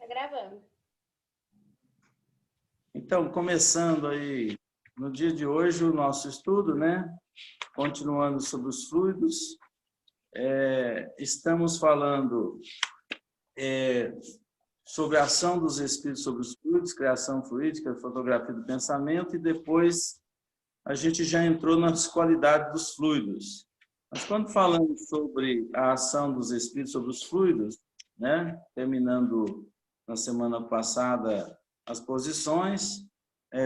gravando. Então, começando aí, no dia de hoje, o nosso estudo, né? Continuando sobre os fluidos, estamos falando sobre a ação dos espíritos sobre os fluidos, criação fluídica, fotografia do pensamento, e depois a gente já entrou nas qualidades dos fluidos. Mas quando falamos sobre a ação dos espíritos sobre os fluidos, né? Terminando na semana passada as posições,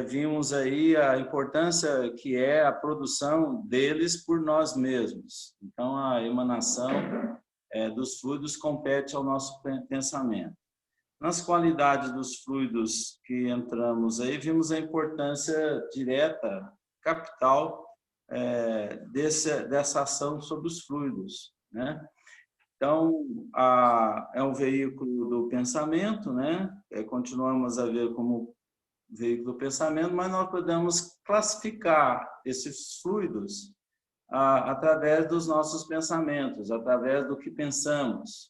vimos aí a importância que é a produção deles por nós mesmos. Então, a emanação dos fluidos compete ao nosso pensamento. Nas qualidades dos fluidos que entramos aí, vimos a importância direta, capital, dessa ação sobre os fluidos, né? Então, é um veículo do pensamento, né? Continuamos a ver como veículo do pensamento, mas nós podemos classificar esses fluidos através dos nossos pensamentos, através do que pensamos.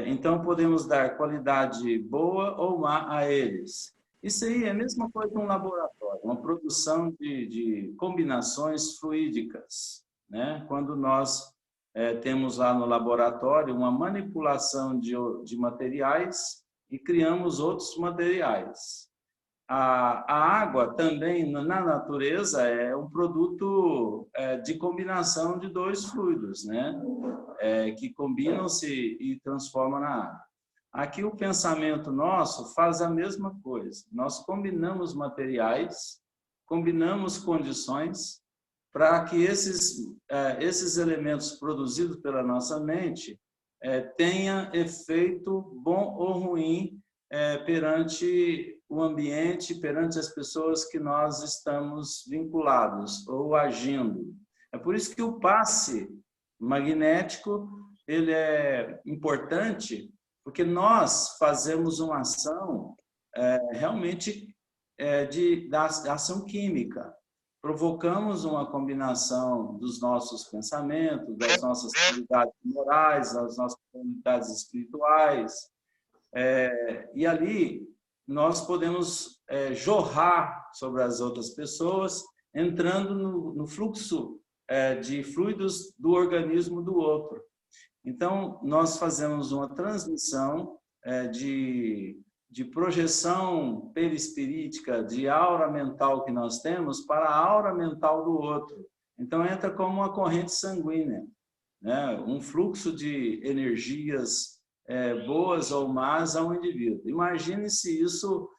Então, podemos dar qualidade boa ou má a eles. Isso aí é a mesma coisa que um laboratório, uma produção de combinações fluídicas, né? Quando nós temos lá no laboratório uma manipulação de materiais e criamos outros materiais. A água também, na natureza, é um produto de combinação de dois fluidos, né? Que combinam-se e transformam na água. Aqui o pensamento nosso faz a mesma coisa. Nós combinamos materiais, combinamos condições para que esses elementos produzidos pela nossa mente tenham efeito bom ou ruim perante o ambiente, perante as pessoas que nós estamos vinculados ou agindo. É por isso que o passe magnético ele é importante, porque nós fazemos uma ação realmente da ação química. Provocamos uma combinação dos nossos pensamentos, das nossas qualidades morais, das nossas qualidades espirituais, e ali nós podemos jorrar sobre as outras pessoas, entrando no fluxo de fluidos do organismo do outro. Então, nós fazemos uma transmissão de projeção perispirítica, de aura mental que nós temos para a aura mental do outro. Então, entra como uma corrente sanguínea, né? Um fluxo de energias boas ou más a um indivíduo. Imagine se isso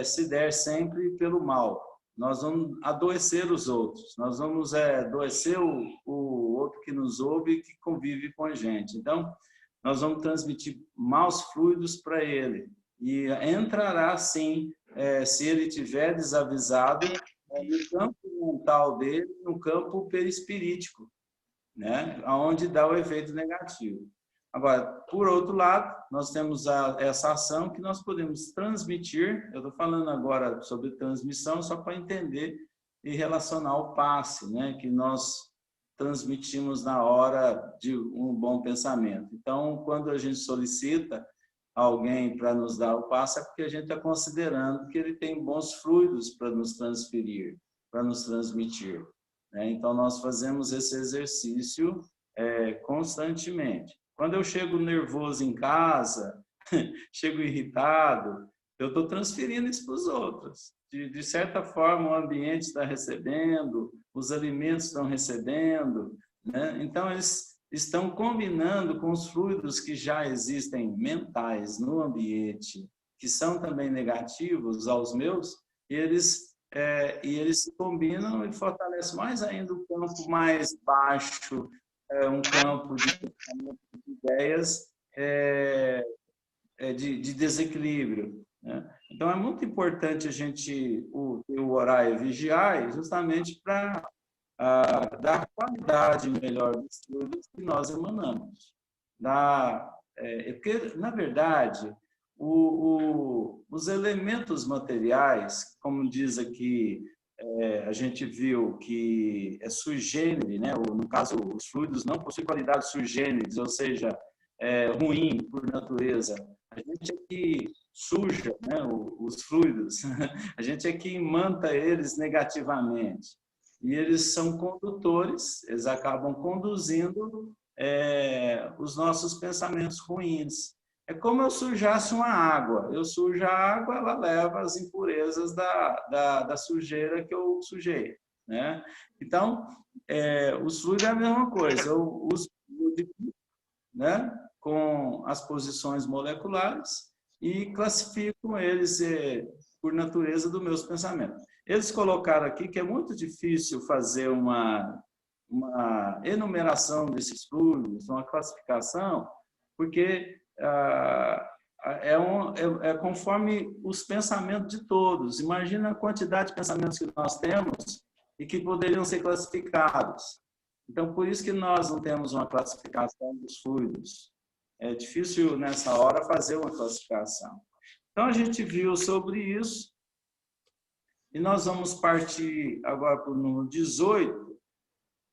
se der sempre pelo mal. Nós vamos adoecer os outros, nós vamos adoecer o outro que nos ouve e que convive com a gente. Então, nós vamos transmitir maus fluidos para ele. E entrará, sim, se ele estiver desavisado, no campo mental dele, no campo perispirítico, né? Onde dá o efeito negativo. Agora, por outro lado, nós temos essa ação que nós podemos transmitir. Eu estou falando agora sobre transmissão só para entender e relacionar o passe, né? Que nós transmitimos na hora de um bom pensamento. Então, quando a gente solicita alguém para nos dar o passe, é porque a gente está considerando que ele tem bons fluidos para nos transferir, para nos transmitir, né? Então, nós fazemos esse exercício constantemente. Quando eu chego nervoso em casa, chego irritado, eu estou transferindo isso para os outros. De certa forma, o ambiente está recebendo, os alimentos estão recebendo, né? Então, eles estão combinando com os fluidos que já existem mentais no ambiente, que são também negativos aos meus, e eles se combinam e fortalecem mais ainda o campo mais baixo, um campo de ideias de desequilíbrio, né? Então, é muito importante a gente orar e vigiar justamente para dar qualidade melhor dos fluidos que nós emanamos. Porque, na verdade, os elementos materiais, como diz aqui, a gente viu que é sui generis, né? Ou, no caso, os fluidos não possuem qualidades sui generis, ou seja, ruim por natureza. A gente é que suja, né, os fluidos, a gente é que imanta eles negativamente. E eles são condutores, eles acabam conduzindo os nossos pensamentos ruins. É como eu sujasse uma água. Eu sujo a água, ela leva as impurezas da sujeira que eu sujei, né? Então, os fluidos é a mesma coisa. Eu uso, né, com as posições moleculares e classifico eles por natureza dos meus pensamentos. Eles colocaram aqui que é muito difícil fazer uma enumeração desses fluidos, uma classificação, porque é conforme os pensamentos de todos. Imagina a quantidade de pensamentos que nós temos e que poderiam ser classificados. Então, por isso que nós não temos uma classificação dos fluidos. É difícil, nessa hora, fazer uma classificação. Então, a gente viu sobre isso. E nós vamos partir agora para o número 18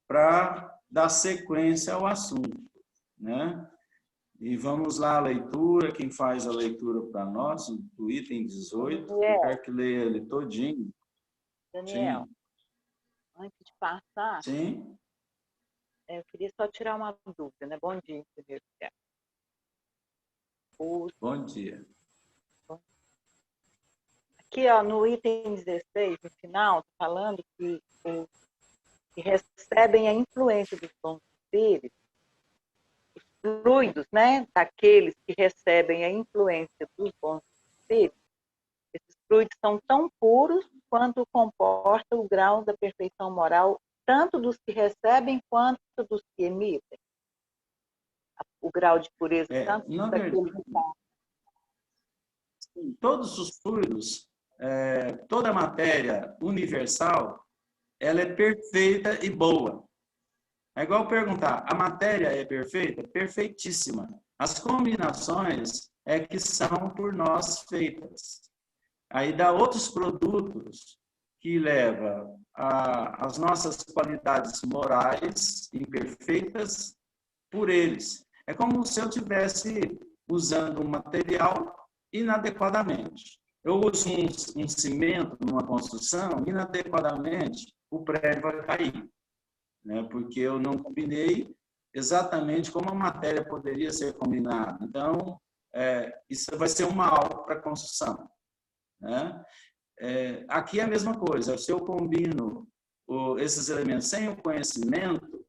para dar sequência ao assunto, né? E vamos lá a leitura. Quem faz a leitura para nós, do item 18. Daniel. Eu quero que leia ele todinho. Daniel, sim. Antes de passar... Sim. Eu queria só tirar uma dúvida, né? Bom dia, primeiro. Bom dia. Aqui, ó, no item 16, no final, está falando que os que recebem a influência dos bons espíritos, os fluidos, né? Daqueles que recebem a influência dos bons espíritos, esses fluidos são tão puros quanto comporta o grau da perfeição moral tanto dos que recebem quanto dos que emitem. O grau de pureza tanto daquele que está. Todos os fluidos, toda a matéria universal, ela é perfeita e boa. É igual perguntar, a matéria é perfeita? Perfeitíssima. As combinações é que são por nós feitas. Aí dá outros produtos que leva as nossas qualidades morais imperfeitas por eles. É como se eu estivesse usando um material inadequadamente. Eu uso um cimento numa construção, inadequadamente, o prédio vai cair, né? Porque eu não combinei exatamente como a matéria poderia ser combinada. Então, isso vai ser um mal para a construção, né? Aqui é a mesma coisa. Se eu combino esses elementos sem o conhecimento,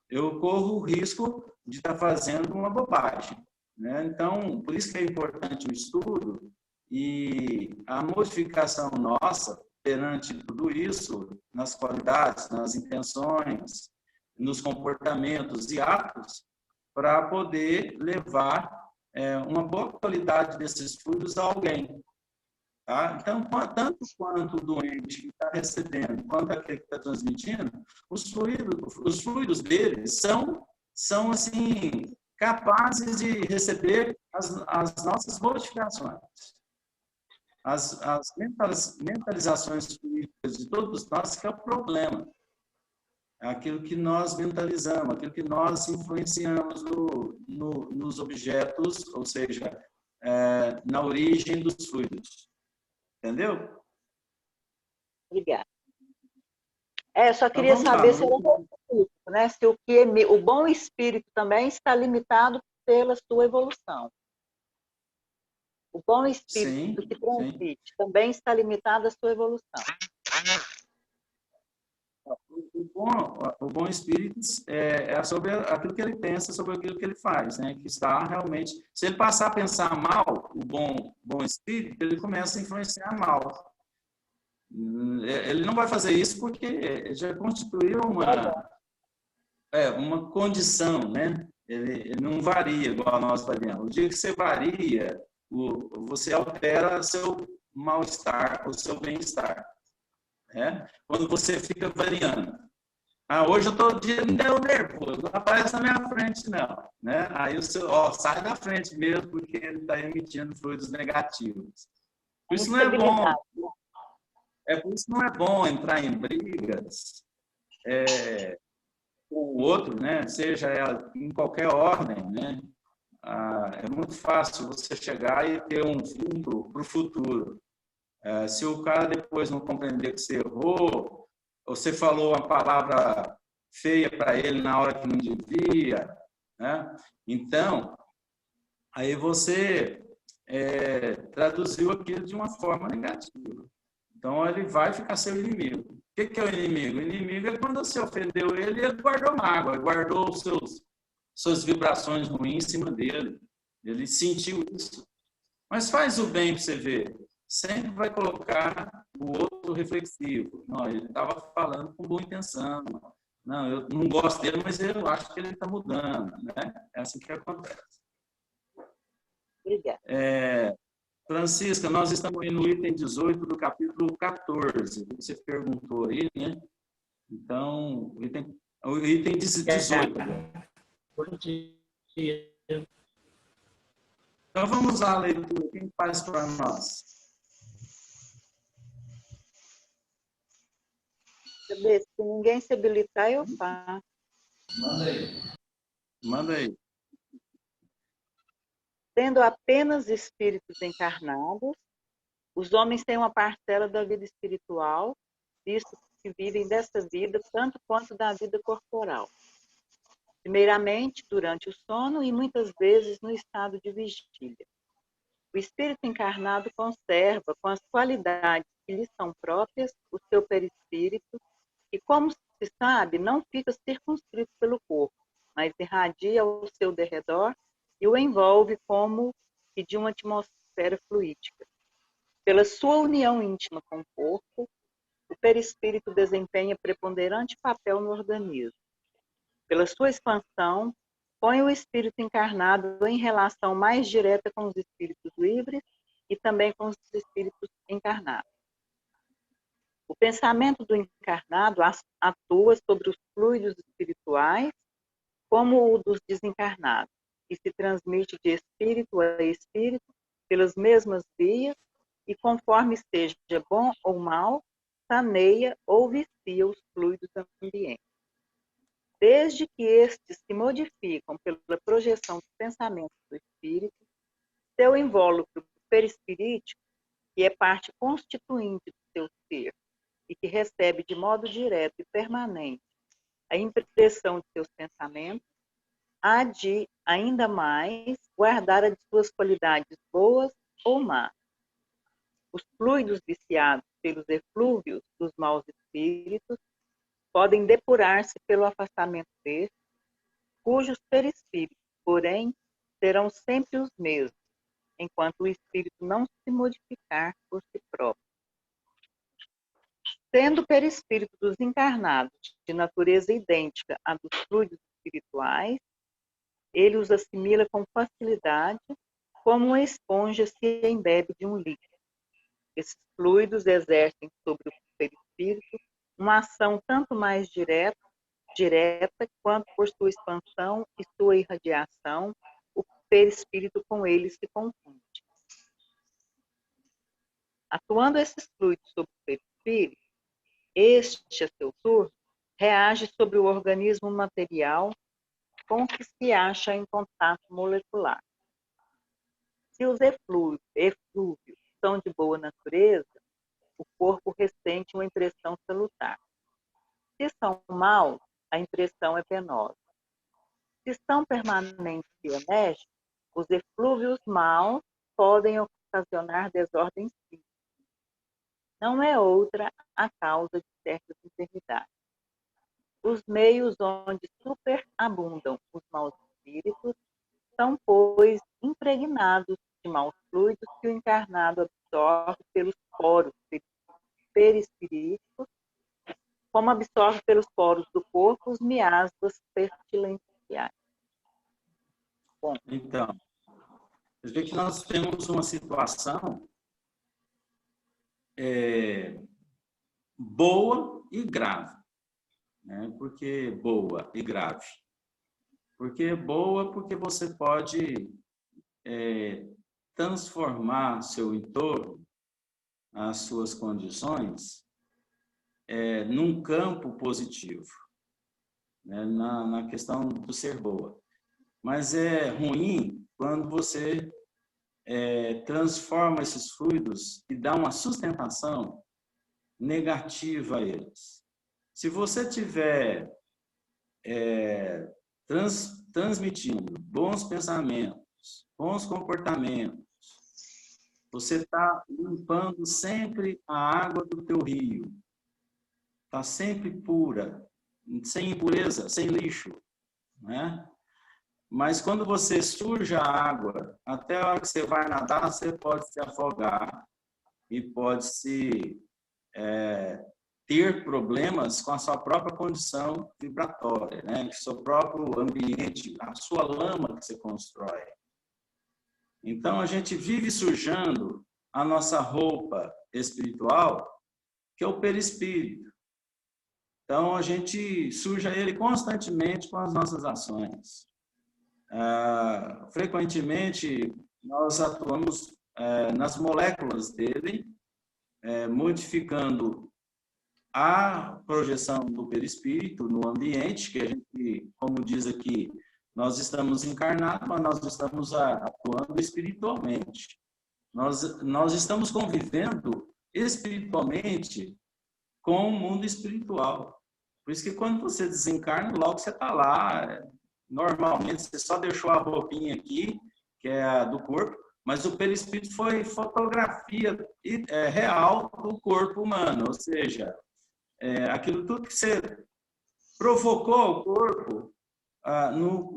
eu corro o risco de estar fazendo uma bobagem, né? Então, por isso que é importante o estudo e a modificação nossa perante tudo isso, nas qualidades, nas intenções, nos comportamentos e atos, para poder levar uma boa qualidade desses fluidos a alguém. Tá? Então, tanto quanto o doente que está recebendo, quanto aquele que está transmitindo, os fluidos deles são assim, capazes de receber as nossas modificações. As mentalizações fluídicas de todos nós, que é o problema. É aquilo que nós mentalizamos, aquilo que nós influenciamos nos objetos, ou seja, na origem dos fluidos. Entendeu? Obrigada. Eu só queria saber se né? Se o bom espírito também está limitado pela sua evolução. O bom espírito que transmite também está limitado à sua evolução. O bom espírito é sobre aquilo que ele pensa, sobre aquilo que ele faz, né? Que está realmente... Se ele passar a pensar mal, o bom espírito, ele começa a influenciar mal. Ele não vai fazer isso porque já constituiu uma condição, né? Ele não varia igual nós variamos. O dia que você varia, você altera seu mal-estar, o seu bem-estar. Né? Quando você fica variando. Hoje eu estou nervoso, não aparece na minha frente, não. Né? Aí sai da frente mesmo, porque ele está emitindo fluidos negativos. Por isso não é bom. Por isso não é bom entrar em brigas com o outro, né? Seja ela em qualquer ordem, né? é muito fácil você chegar e ter um fundo para o futuro. Se o cara depois não compreender que você errou, você falou uma palavra feia para ele na hora que não devia, né? Então, aí você traduziu aquilo de uma forma negativa. Então, ele vai ficar seu inimigo. O que é o inimigo? O inimigo é quando você ofendeu ele e ele guardou mágoa, guardou suas vibrações ruins em cima dele. Ele sentiu isso. Mas faz o bem para você ver. Sempre vai colocar o outro reflexivo. Não, ele estava falando com boa intenção. Não, eu não gosto dele, mas eu acho que ele está mudando. Né? É assim que acontece. Obrigada. Francisca, nós estamos no item 18 do capítulo 14. Você perguntou aí, né? Então, o item 18 agora. Bom dia. Então, vamos à leitura. Quem faz para nós? Se ninguém se habilitar, eu faço. Manda aí. Manda aí. Sendo apenas espíritos encarnados, os homens têm uma parcela da vida espiritual, visto que vivem dessa vida tanto quanto da vida corporal. Primeiramente, durante o sono e muitas vezes no estado de vigília. O espírito encarnado conserva, com as qualidades que lhe são próprias, o seu perispírito e, como se sabe, não fica circunscrito pelo corpo, mas irradia ao seu derredor e o envolve como que de uma atmosfera fluídica. Pela sua união íntima com o corpo, o perispírito desempenha preponderante papel no organismo. Pela sua expansão, põe o espírito encarnado em relação mais direta com os espíritos livres e também com os espíritos encarnados. O pensamento do encarnado atua sobre os fluidos espirituais como o dos desencarnados, e se transmite de espírito a espírito pelas mesmas vias e, conforme seja bom ou mal, saneia ou vicia os fluidos ambientes. Desde que estes se modificam pela projeção dos pensamentos do espírito, seu invólucro perispirítico, que é parte constituinte do seu ser e que recebe de modo direto e permanente a impressão de seus pensamentos, há de, ainda mais, guardar as suas qualidades boas ou más. Os fluidos viciados pelos eflúvios dos maus espíritos podem depurar-se pelo afastamento destes, cujos perispíritos, porém, serão sempre os mesmos, enquanto o espírito não se modificar por si próprio. Sendo o perispírito dos encarnados de natureza idêntica à dos fluidos espirituais, ele os assimila com facilidade, como uma esponja se embebe de um líquido. Esses fluidos exercem sobre o perispírito uma ação tanto mais direta quanto por sua expansão e sua irradiação, o perispírito com ele se confunde. Atuando esses fluidos sobre o perispírito, este, a seu turno, reage sobre o organismo material com que se acha em contato molecular. Se os eflúvios são de boa natureza, o corpo ressente uma impressão salutar. Se são maus, a impressão é penosa. Se são permanentes e enérgicos, os eflúvios maus podem ocasionar desordem física. Não é outra a causa de certas enfermidades. Os meios onde superabundam os maus espíritos são, pois, impregnados de maus fluidos que o encarnado absorve pelos poros perispiríticos, como absorve pelos poros do corpo os miasmas pestilenciais. Bom. Então, você vê que nós temos uma situação boa e grave. Né? Por que boa e grave? Porque boa porque você pode transformar seu entorno, as suas condições, num campo positivo, né? na questão do ser boa. Mas é ruim quando você transforma esses fluidos e dá uma sustentação negativa a eles. Se você tiver transmitindo bons pensamentos, bons comportamentos, você está limpando sempre a água do teu rio. Está sempre pura, sem impureza, sem lixo, né? Mas quando você suja a água, até a hora que você vai nadar, você pode se afogar e pode ter problemas com a sua própria condição vibratória, né? O seu próprio ambiente, a sua lama que você constrói. Então, a gente vive sujando a nossa roupa espiritual, que é o perispírito. Então, a gente suja ele constantemente com as nossas ações. Frequentemente, nós atuamos nas moléculas dele, modificando a projeção do perispírito no ambiente, que a gente, como diz aqui, nós estamos encarnados, mas nós estamos atuando espiritualmente. Nós estamos convivendo espiritualmente com o mundo espiritual. Por isso que quando você desencarna, logo você está lá. Normalmente, você só deixou a roupinha aqui, que é a do corpo, mas o perispírito foi fotografia real do corpo humano. Ou seja, aquilo tudo que você provocou ao corpo, no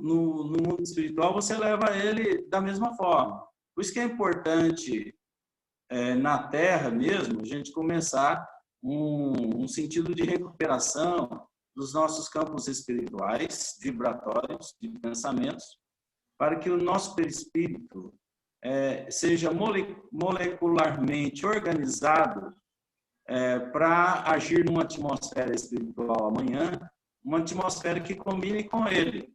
mundo espiritual, você leva ele da mesma forma. Por isso que é importante, na Terra mesmo, a gente começar um sentido de recuperação dos nossos campos espirituais, vibratórios, de pensamentos, para que o nosso perispírito seja molecularmente organizado para agir numa atmosfera espiritual amanhã, uma atmosfera que combine com ele.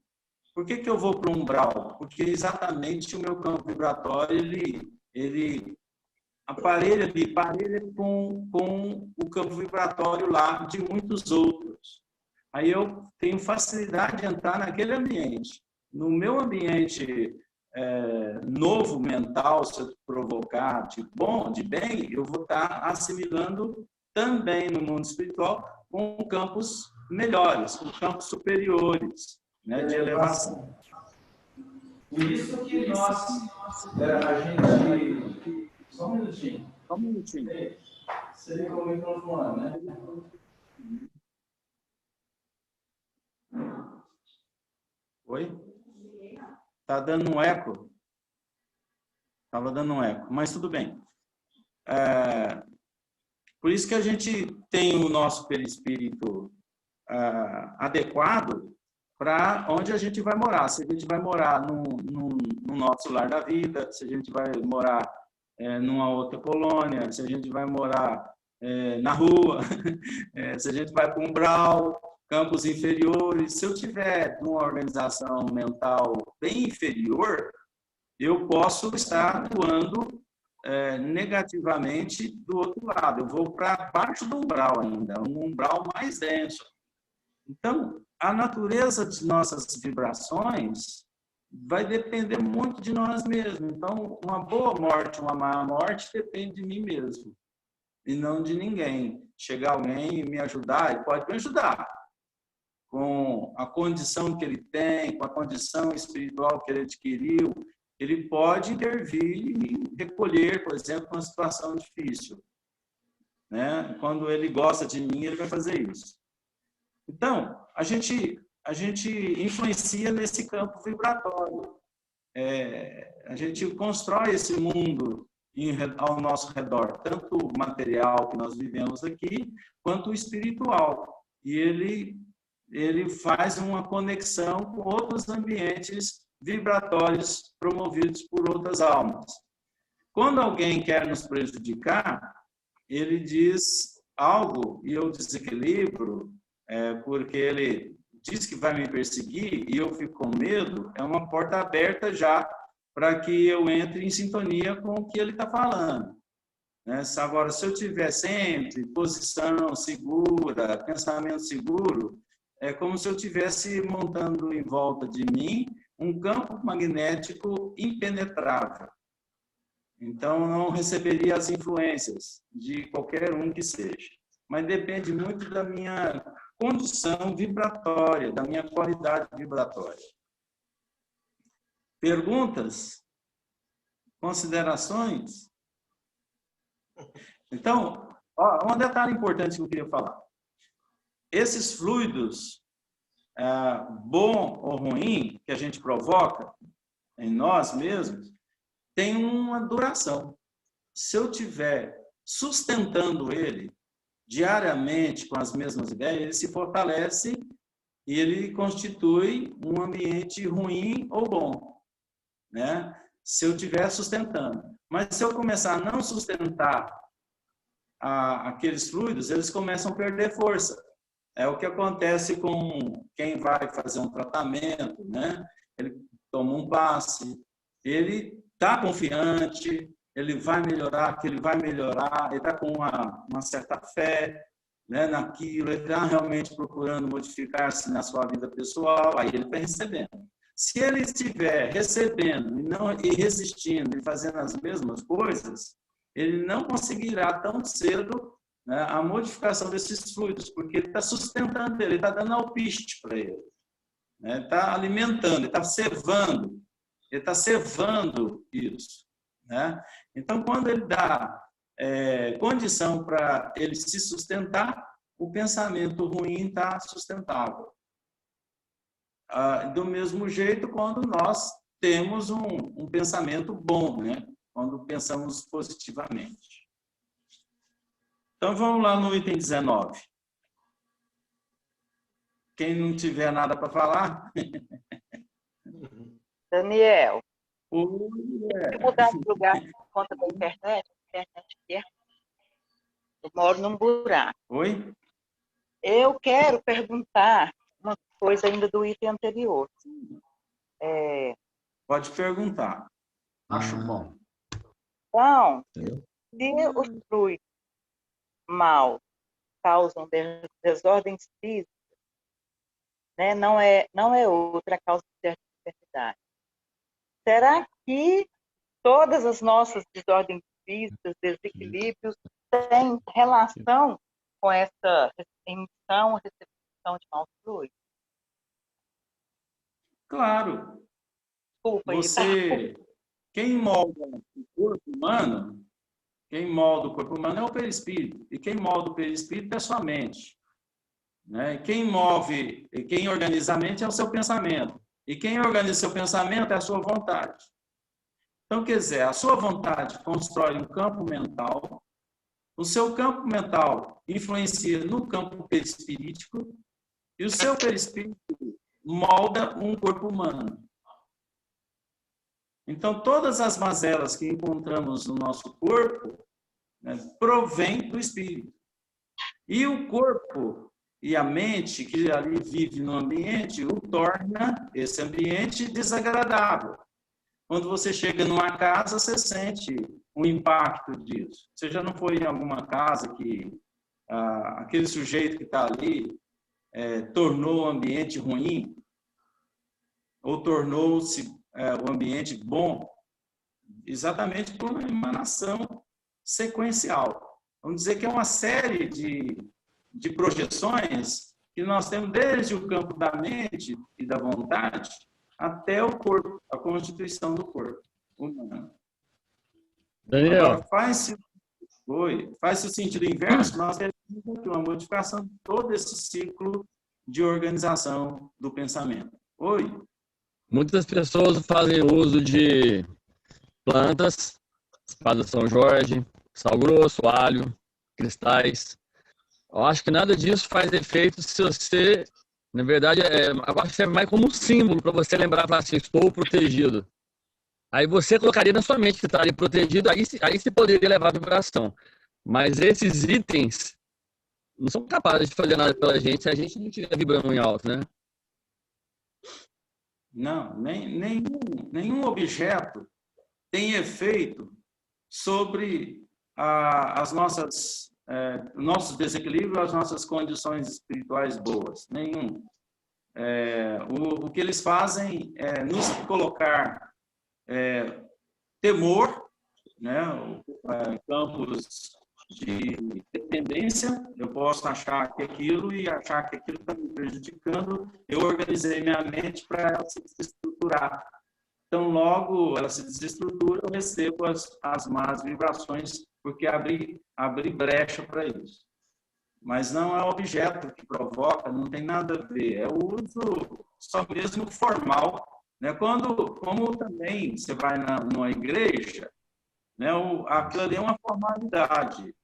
Por que eu vou para o umbral? Porque exatamente o meu campo vibratório, ele aparelha com o campo vibratório lá de muitos outros. Aí eu tenho facilidade de entrar naquele ambiente. No meu ambiente novo mental, se eu provocar de bom, de bem, eu vou estar assimilando também no mundo espiritual com campos melhores, com campos superiores, né, de elevação. Por isso que a gente... Só um minutinho. Só um minutinho. Você liga o microfone, né? Oi? Tá dando um eco? Estava dando um eco, mas tudo bem. Por isso que a gente tem o nosso perispírito adequado para onde a gente vai morar. Se a gente vai morar no nosso lar da vida, se a gente vai morar numa outra colônia, se a gente vai morar na rua, se a gente vai para um umbral, campos inferiores. Se eu tiver uma organização mental bem inferior, eu posso estar atuando negativamente do outro lado. Eu vou para baixo do umbral ainda, um umbral mais denso. Então, a natureza de nossas vibrações vai depender muito de nós mesmos. Então, uma boa morte, uma má morte, depende de mim mesmo e não de ninguém. Chegar alguém e me ajudar, ele pode me ajudar com a condição que ele tem, com a condição espiritual que ele adquiriu. Ele pode intervir e recolher, por exemplo, uma situação difícil, né? Quando ele gosta de mim, ele vai fazer isso. Então, a gente influencia nesse campo vibratório. A gente constrói esse mundo ao nosso redor, tanto o material que nós vivemos aqui, quanto o espiritual. E ele faz uma conexão com outros ambientes vibratórios promovidos por outras almas. Quando alguém quer nos prejudicar, ele diz algo e eu desequilibro, porque ele diz que vai me perseguir e eu fico com medo, é uma porta aberta já para que eu entre em sintonia com o que ele está falando. Agora, se eu tiver sempre posição segura, pensamento seguro, é como se eu estivesse montando em volta de mim um campo magnético impenetrável. Então, não receberia as influências de qualquer um que seja. Mas depende muito da minha condição vibratória, da minha qualidade vibratória. Perguntas? Considerações? Então, ó, um detalhe importante que eu queria falar. Esses fluidos, bom ou ruim, que a gente provoca em nós mesmos, tem uma duração. Se eu estiver sustentando ele diariamente com as mesmas ideias, ele se fortalece e ele constitui um ambiente ruim ou bom, né? Se eu estiver sustentando. Mas se eu começar a não sustentar aqueles fluidos, eles começam a perder força. É o que acontece com quem vai fazer um tratamento, né? Ele toma um passe, ele está confiante, ele vai melhorar, que ele vai melhorar, ele está com uma certa fé, né, naquilo, ele está realmente procurando modificar-se na sua vida pessoal, aí ele está recebendo. Se ele estiver recebendo e resistindo e fazendo as mesmas coisas, ele não conseguirá tão cedo, né, a modificação desses fluidos, porque ele está sustentando ele está dando alpiste para ele, né, está alimentando, ele está servando isso, né? Então, quando ele dá condição para ele se sustentar, o pensamento ruim está sustentável. Do mesmo jeito, quando nós temos um pensamento bom, né? Quando pensamos positivamente. Então, vamos lá no item 19. Quem não tiver nada para falar... Daniel, Oi, se mudar de lugar por conta da internet aqui é... Eu moro num buraco. Oi? Eu quero perguntar uma coisa ainda do item anterior. Pode perguntar. Acho bom. Então, se os fluidos mal causam desordens físicas, né, não é outra causa de enfermidade. Será que todas as nossas desordens físicas, desequilíbrios, têm relação com essa emissão, recepção de maus fluidos? Claro. Desculpa aí. Quem molda o corpo humano, é o perispírito. E quem molda o perispírito é a sua mente. Né? Quem organiza a mente é o seu pensamento. E quem organiza o seu pensamento é a sua vontade. Então, quer dizer, a sua vontade constrói um campo mental, o seu campo mental influencia no campo perispirítico, e o seu perispírito molda um corpo humano. Então, todas as mazelas que encontramos no nosso corpo, né, provém do espírito. E o corpo e a mente que ali vive no ambiente o torna esse ambiente desagradável. Quando você chega numa casa, você sente o impacto disso. Você já não foi em alguma casa que aquele sujeito que está ali tornou o ambiente ruim? Ou tornou-se o ambiente bom? Exatamente por uma emanação sequencial. Vamos dizer que é uma série de projeções que nós temos desde o campo da mente e da vontade até o corpo, a constituição do corpo humano. Daniel. Agora, faz-se o sentido inverso, nós temos uma modificação de todo esse ciclo de organização do pensamento. Oi? Muitas pessoas fazem uso de plantas, espada São Jorge, sal grosso, alho, cristais. Eu acho que nada disso faz efeito se você, na verdade, eu acho que é mais como um símbolo para você lembrar, falar assim, estou protegido. Aí você colocaria na sua mente que está ali protegido, aí você poderia levar a vibração. Mas esses itens não são capazes de fazer nada pela gente se a gente não estiver vibrando em alto, né? Não, nenhum objeto tem efeito sobre nossos desequilíbrios, as nossas condições espirituais boas. Nenhum. o que eles fazem é nos colocar temor, né? Campos de dependência. Eu posso achar que aquilo e achar que aquilo está me prejudicando. Eu organizei minha mente para ela se desestruturar. Então, logo ela se desestrutura, eu recebo as más vibrações, porque abri brecha para isso. Mas não é o objeto que provoca, não tem nada a ver. É o uso só mesmo formal, né? Como também você vai numa igreja, né? Aquilo ali é uma formalidade,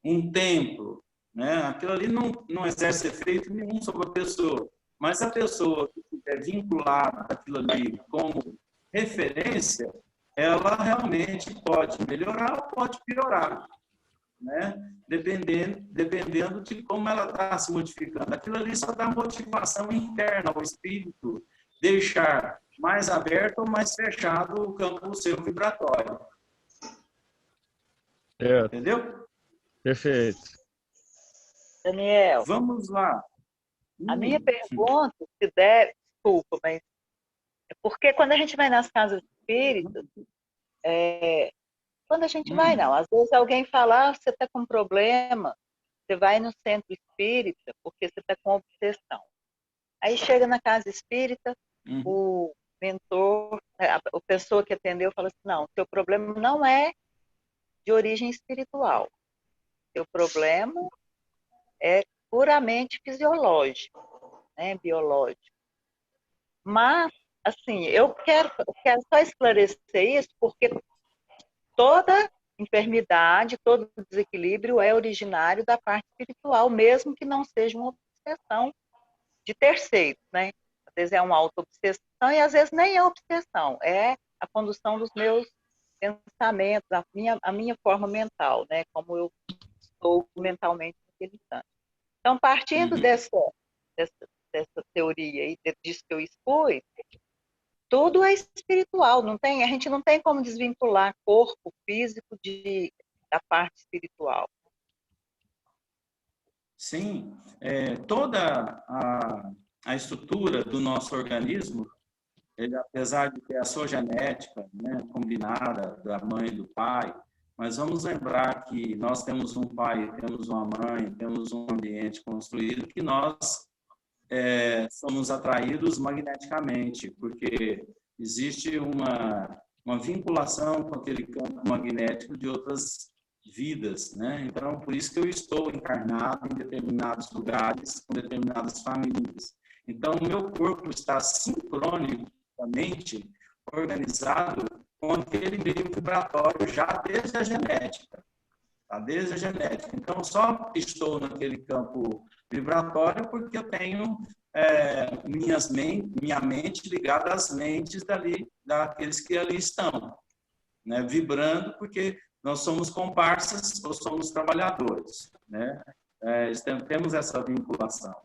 um templo, né? Aquilo ali não exerce efeito nenhum sobre a pessoa. Mas a pessoa que estiver vinculada àquilo ali como referência, ela realmente pode melhorar ou pode piorar, né? Dependendo de como ela está se modificando. Aquilo ali só dá motivação interna ao espírito, deixar mais aberto ou mais fechado o campo seu vibratório. Entendeu? Perfeito. Daniel, vamos lá. A minha pergunta, se der, desculpa, mas é porque quando a gente vai nas casas espíritas, quando a gente vai, não. Às vezes alguém fala, você está com um problema, você vai no centro espírita porque você está com obsessão. Aí chega na casa espírita, o mentor, a pessoa que atendeu fala assim, não, seu problema não é de origem espiritual. Seu problema é puramente fisiológico, né, biológico. Mas, assim, eu quero só esclarecer isso, porque toda enfermidade, todo desequilíbrio é originário da parte espiritual, mesmo que não seja uma obsessão de terceiros, né? Às vezes é uma auto-obsessão e às vezes nem é obsessão, é a condução dos meus pensamentos, a minha forma mental, né? Como eu estou mentalmente naquele instante. Então, partindo dessa teoria e disso que eu expus, tudo é espiritual, não tem? A gente não tem como desvincular corpo físico da parte espiritual. Sim, toda a estrutura do nosso organismo, ele, apesar de ter a sua genética, né, combinada da mãe e do pai, mas vamos lembrar que nós temos um pai, temos uma mãe, temos um ambiente construído que nós somos atraídos magneticamente, porque existe uma vinculação com aquele campo magnético de outras vidas, né? Então, por isso que eu estou encarnado em determinados lugares, com determinadas famílias. Então, o meu corpo está sincronicamente organizado com aquele meio vibratório já desde a genética. Tá? Desde a genética. Então, só estou naquele campo vibratório porque eu tenho minha mente ligada às mentes daqueles que ali estão, né? Vibrando, porque nós somos comparsas ou somos trabalhadores, né? Temos essa vinculação.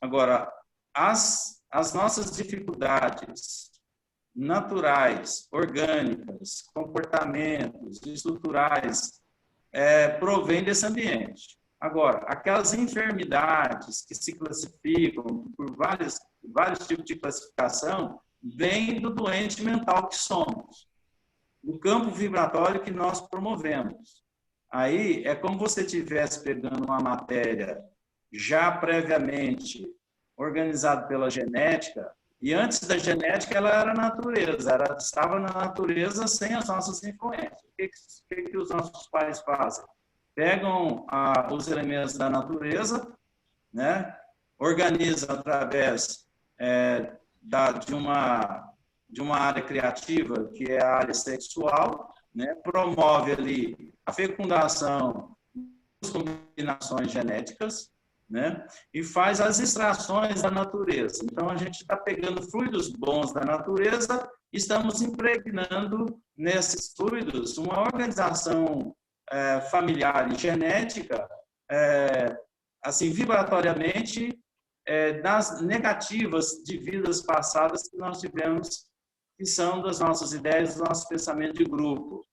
Agora, as nossas dificuldades naturais, orgânicas, comportamentos estruturais provém desse ambiente. Agora, aquelas enfermidades que se classificam por vários tipos de classificação, vêm do doente mental que somos, do campo vibratório que nós promovemos. Aí é como se você estivesse pegando uma matéria já previamente organizada pela genética, e antes da genética ela era natureza, ela estava na natureza sem as nossas influências. O que os nossos pais fazem? Pegam os elementos da natureza, né? Organizam através de uma área criativa, que é a área sexual, né? Promove ali a fecundação das combinações genéticas, né? E faz as extrações da natureza. Então, a gente está pegando fluidos bons da natureza e estamos impregnando nesses fluidos uma organização familiar e genética, assim, vibratoriamente, das negativas de vidas passadas que nós tivemos, que são das nossas ideias, dos nossos pensamentos de grupo.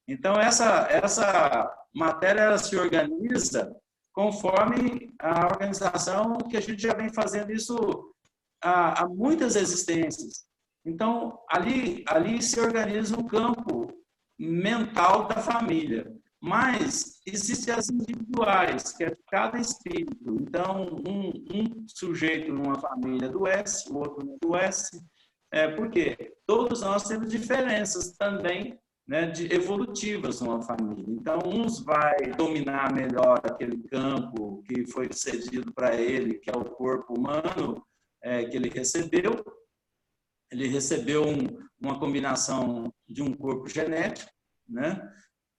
Então, essa matéria ela se organiza conforme a organização que a gente já vem fazendo isso há muitas existências. Então, ali se organiza um campo mental da família. Mas existem as individuais, que é cada espírito. Então, um sujeito numa família adoece, o outro não adoece. Por quê? Todos nós temos diferenças também, né, evolutivas numa família. Então, uns vai dominar melhor aquele campo que foi cedido para ele, que é o corpo humano, que ele recebeu. Ele recebeu uma combinação de um corpo genético, né?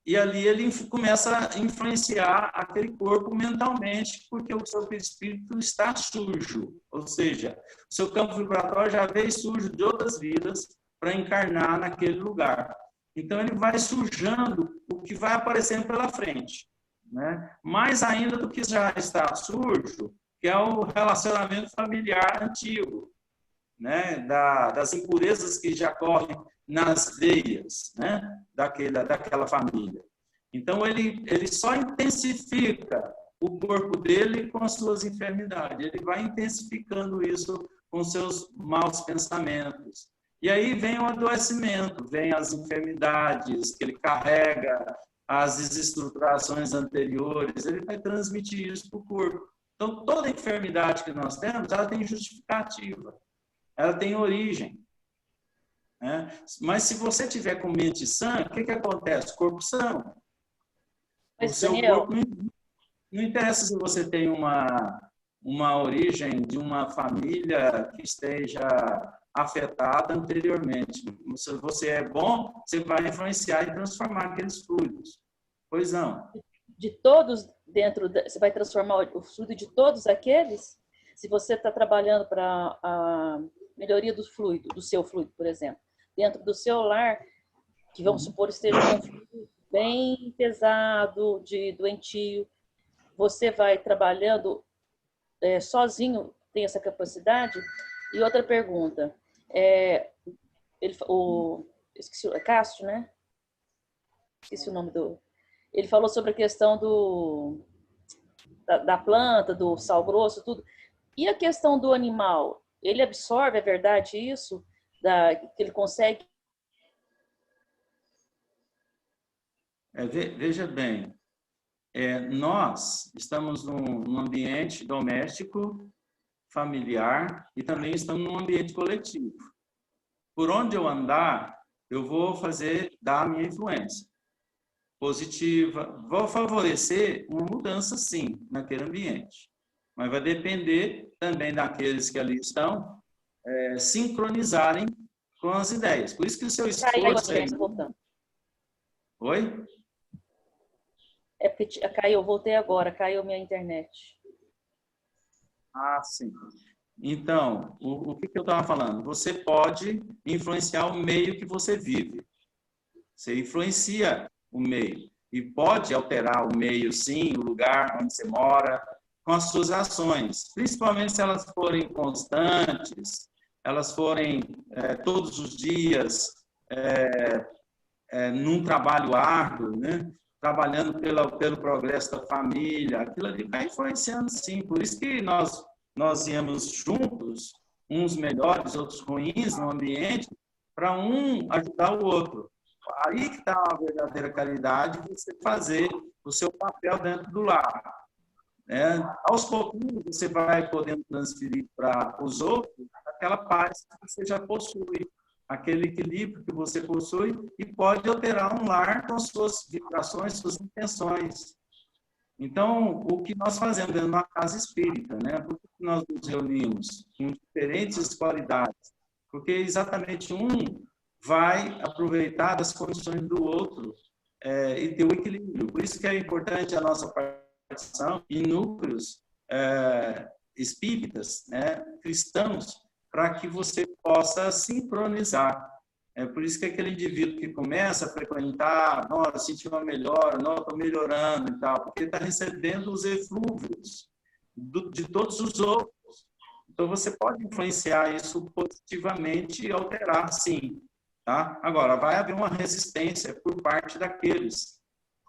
E ali ele começa a influenciar aquele corpo mentalmente, porque o seu espírito está sujo. Ou seja, o seu campo vibratório já veio sujo de outras vidas para encarnar naquele lugar. Então, ele vai sujando o que vai aparecendo pela frente, né? Mais ainda do que já está sujo, que é o relacionamento familiar antigo, né? Das impurezas que já correm nas veias, né? daquela família. Então, ele só intensifica o corpo dele com as suas enfermidades. Ele vai intensificando isso com seus maus pensamentos. E aí vem o adoecimento, vem as enfermidades que ele carrega, as desestruturações anteriores, ele vai transmitir isso para o corpo. Então, toda enfermidade que nós temos, ela tem justificativa, ela tem origem. Né? Mas se você tiver com mente sã, o que acontece? Corpo são. O seu corpo não interessa se você tem uma origem de uma família que esteja afetada anteriormente. Se você é bom, você vai influenciar e transformar aqueles fluidos. Pois não. De todos você vai transformar o fluido de todos aqueles? Se você está trabalhando para a melhoria do fluido, do seu fluido, por exemplo, dentro do seu lar, que vamos supor esteja um fluido bem pesado, doentio, você vai trabalhando sozinho, tem essa capacidade? E outra pergunta, esqueci, Cássio, né? Esqueci o nome do... Ele falou sobre a questão da planta, do sal grosso, tudo. E a questão do animal? Ele absorve, é verdade isso? Que ele consegue... Veja bem, nós estamos num ambiente doméstico, familiar, e também estamos num ambiente coletivo. Por onde eu andar, eu vou dar a minha influência positiva, vou favorecer uma mudança, sim, naquele ambiente. Mas vai depender também daqueles que ali estão sincronizarem com as ideias. Por isso que o seu esforço... Oi? Caiu, voltei agora, caiu minha internet. Ah, sim. Então, o que eu estava falando? Você pode influenciar o meio que você vive. Você influencia o meio. E pode alterar o meio, sim, o lugar onde você mora, com as suas ações. Principalmente se elas forem constantes, elas forem todos os dias, num trabalho árduo, né? Trabalhando pelo progresso da família. Aquilo ali vai influenciando, sim. Por isso que nós íamos juntos, uns melhores, outros ruins no ambiente, para um ajudar o outro. Aí que está a verdadeira caridade, você fazer o seu papel dentro do lar. Aos pouquinhos, você vai podendo transferir para os outros aquela paz que você já possui, aquele equilíbrio que você possui, e pode alterar um lar com suas vibrações, suas intenções. Então, o que nós fazemos dentro de uma casa espírita, né? Por que nós nos reunimos com diferentes qualidades? Porque exatamente um vai aproveitar das condições do outro e ter o equilíbrio. Por isso que é importante a nossa participação em núcleos espíritas, né? Cristãos, para que você possa sincronizar. Por isso que aquele indivíduo que começa a frequentar, nossa, senti uma melhora, não, estou melhorando e tal, porque ele está recebendo os eflúvios de todos os outros. Então, você pode influenciar isso positivamente e alterar, sim. Tá? Agora, vai haver uma resistência por parte daqueles,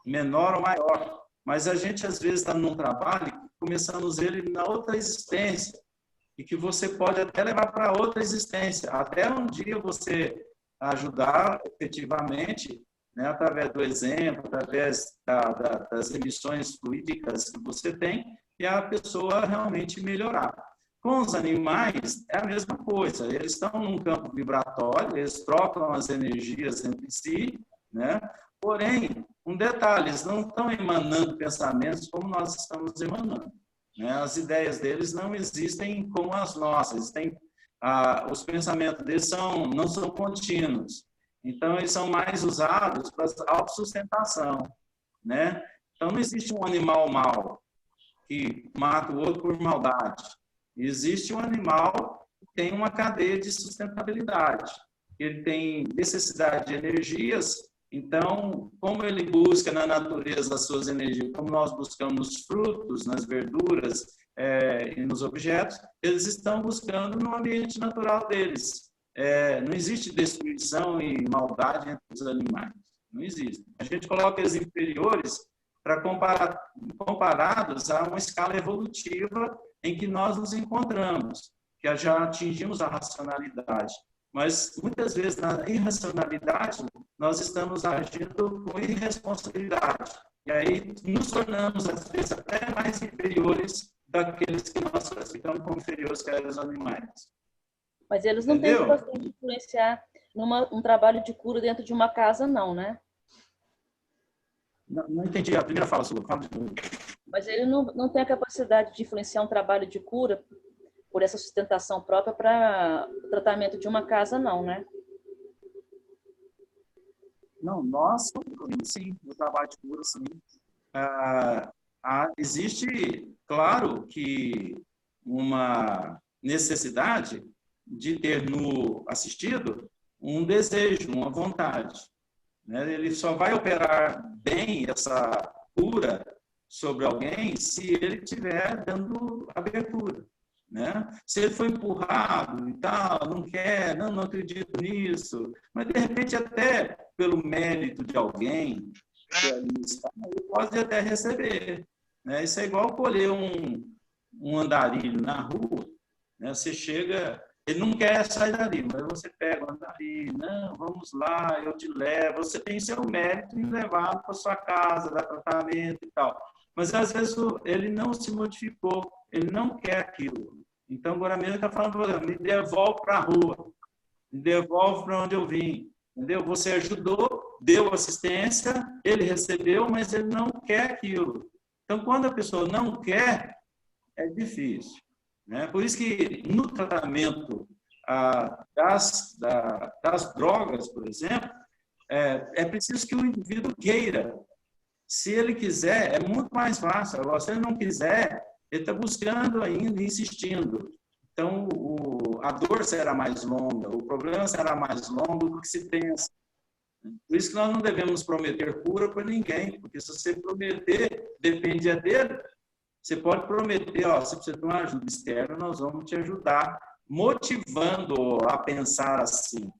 menor ou maior. Mas a gente, às vezes, está num trabalho, começamos ele na outra existência. e que você pode até levar para outra existência, até um dia você ajudar efetivamente, né, através do exemplo, através das emissões fluídicas que você tem, e a pessoa realmente melhorar. Com os animais, é a mesma coisa. Eles estão num campo vibratório, eles trocam as energias entre si, né? Porém, um detalhe, eles não estão emanando pensamentos como nós estamos emanando, né? As ideias deles não existem como as nossas. Os pensamentos deles não são contínuos. Então, eles são mais usados para autossustentação, né? Então, não existe um animal mau que mata o outro por maldade. Existe um animal que tem uma cadeia de sustentabilidade. Ele tem necessidade de energias, então, como ele busca na natureza as suas energias, como nós buscamos nos frutos, nas verduras e nos objetos, eles estão buscando no ambiente natural deles. Não existe destruição e maldade entre os animais. Não existe. A gente coloca eles inferiores para comparados a uma escala evolutiva em que nós nos encontramos, que já atingimos a racionalidade. Mas, muitas vezes, na irracionalidade, nós estamos agindo com irresponsabilidade. E aí, nos tornamos, às vezes, até mais inferiores daqueles que nós classificamos como inferiores que eram os animais. Mas eles não têm capacidade de influenciar um trabalho de cura dentro de uma casa, não, né? Não entendi a primeira fala sua. Fala de novo. Mas ele não tem a capacidade de influenciar um trabalho de cura por essa sustentação própria para o tratamento de uma casa, não, né? Não, nós concluímos, sim, o trabalho de cura, sim. Existe, claro, que uma necessidade de ter no assistido um desejo, uma vontade, né? Ele só vai operar bem essa cura sobre alguém se ele estiver dando abertura, né? Se ele foi empurrado e tal, não quer, não acredito nisso, mas de repente até pelo mérito de alguém que ali está, ele pode até receber, né? Isso é igual colher um andarilho na rua, né? Você chega, ele não quer sair dali, mas você pega o andarilho, não, vamos lá, eu te levo, você tem seu mérito em levar para sua casa, dar tratamento e tal. Mas, às vezes, ele não se modificou, ele não quer aquilo. Então, agora mesmo ele está falando, me devolve para a rua, me devolve para onde eu vim. Entendeu? Você ajudou, deu assistência, ele recebeu, mas ele não quer aquilo. Então, quando a pessoa não quer, é difícil, né? Por isso que, no tratamento das drogas, por exemplo, é preciso que o indivíduo queira. Se ele quiser, é muito mais fácil. Agora, se ele não quiser, ele está buscando ainda, insistindo. Então, a dor será mais longa, o problema será mais longo do que se pensa. Por isso que nós não devemos prometer cura para ninguém, porque se você prometer, depende dele. Você pode prometer, se você tem uma ajuda externa, nós vamos te ajudar, motivando a pensar assim.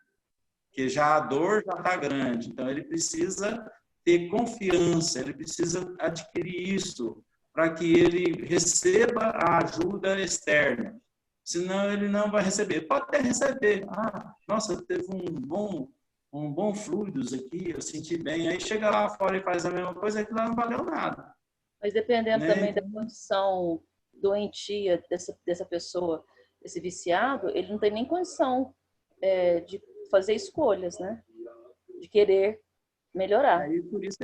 Porque já a dor já está grande, então ele precisa ter confiança, ele precisa adquirir isso para que ele receba a ajuda externa. Senão ele não vai receber. Pode até receber. Nossa, teve um bom fluidos aqui, eu senti bem. Aí chega lá fora e faz a mesma coisa, aquilo lá não valeu nada. Mas dependendo Né? também da condição doentia dessa pessoa, desse viciado, ele não tem nem condição de fazer escolhas, né? De querer melhorar. Aí, por isso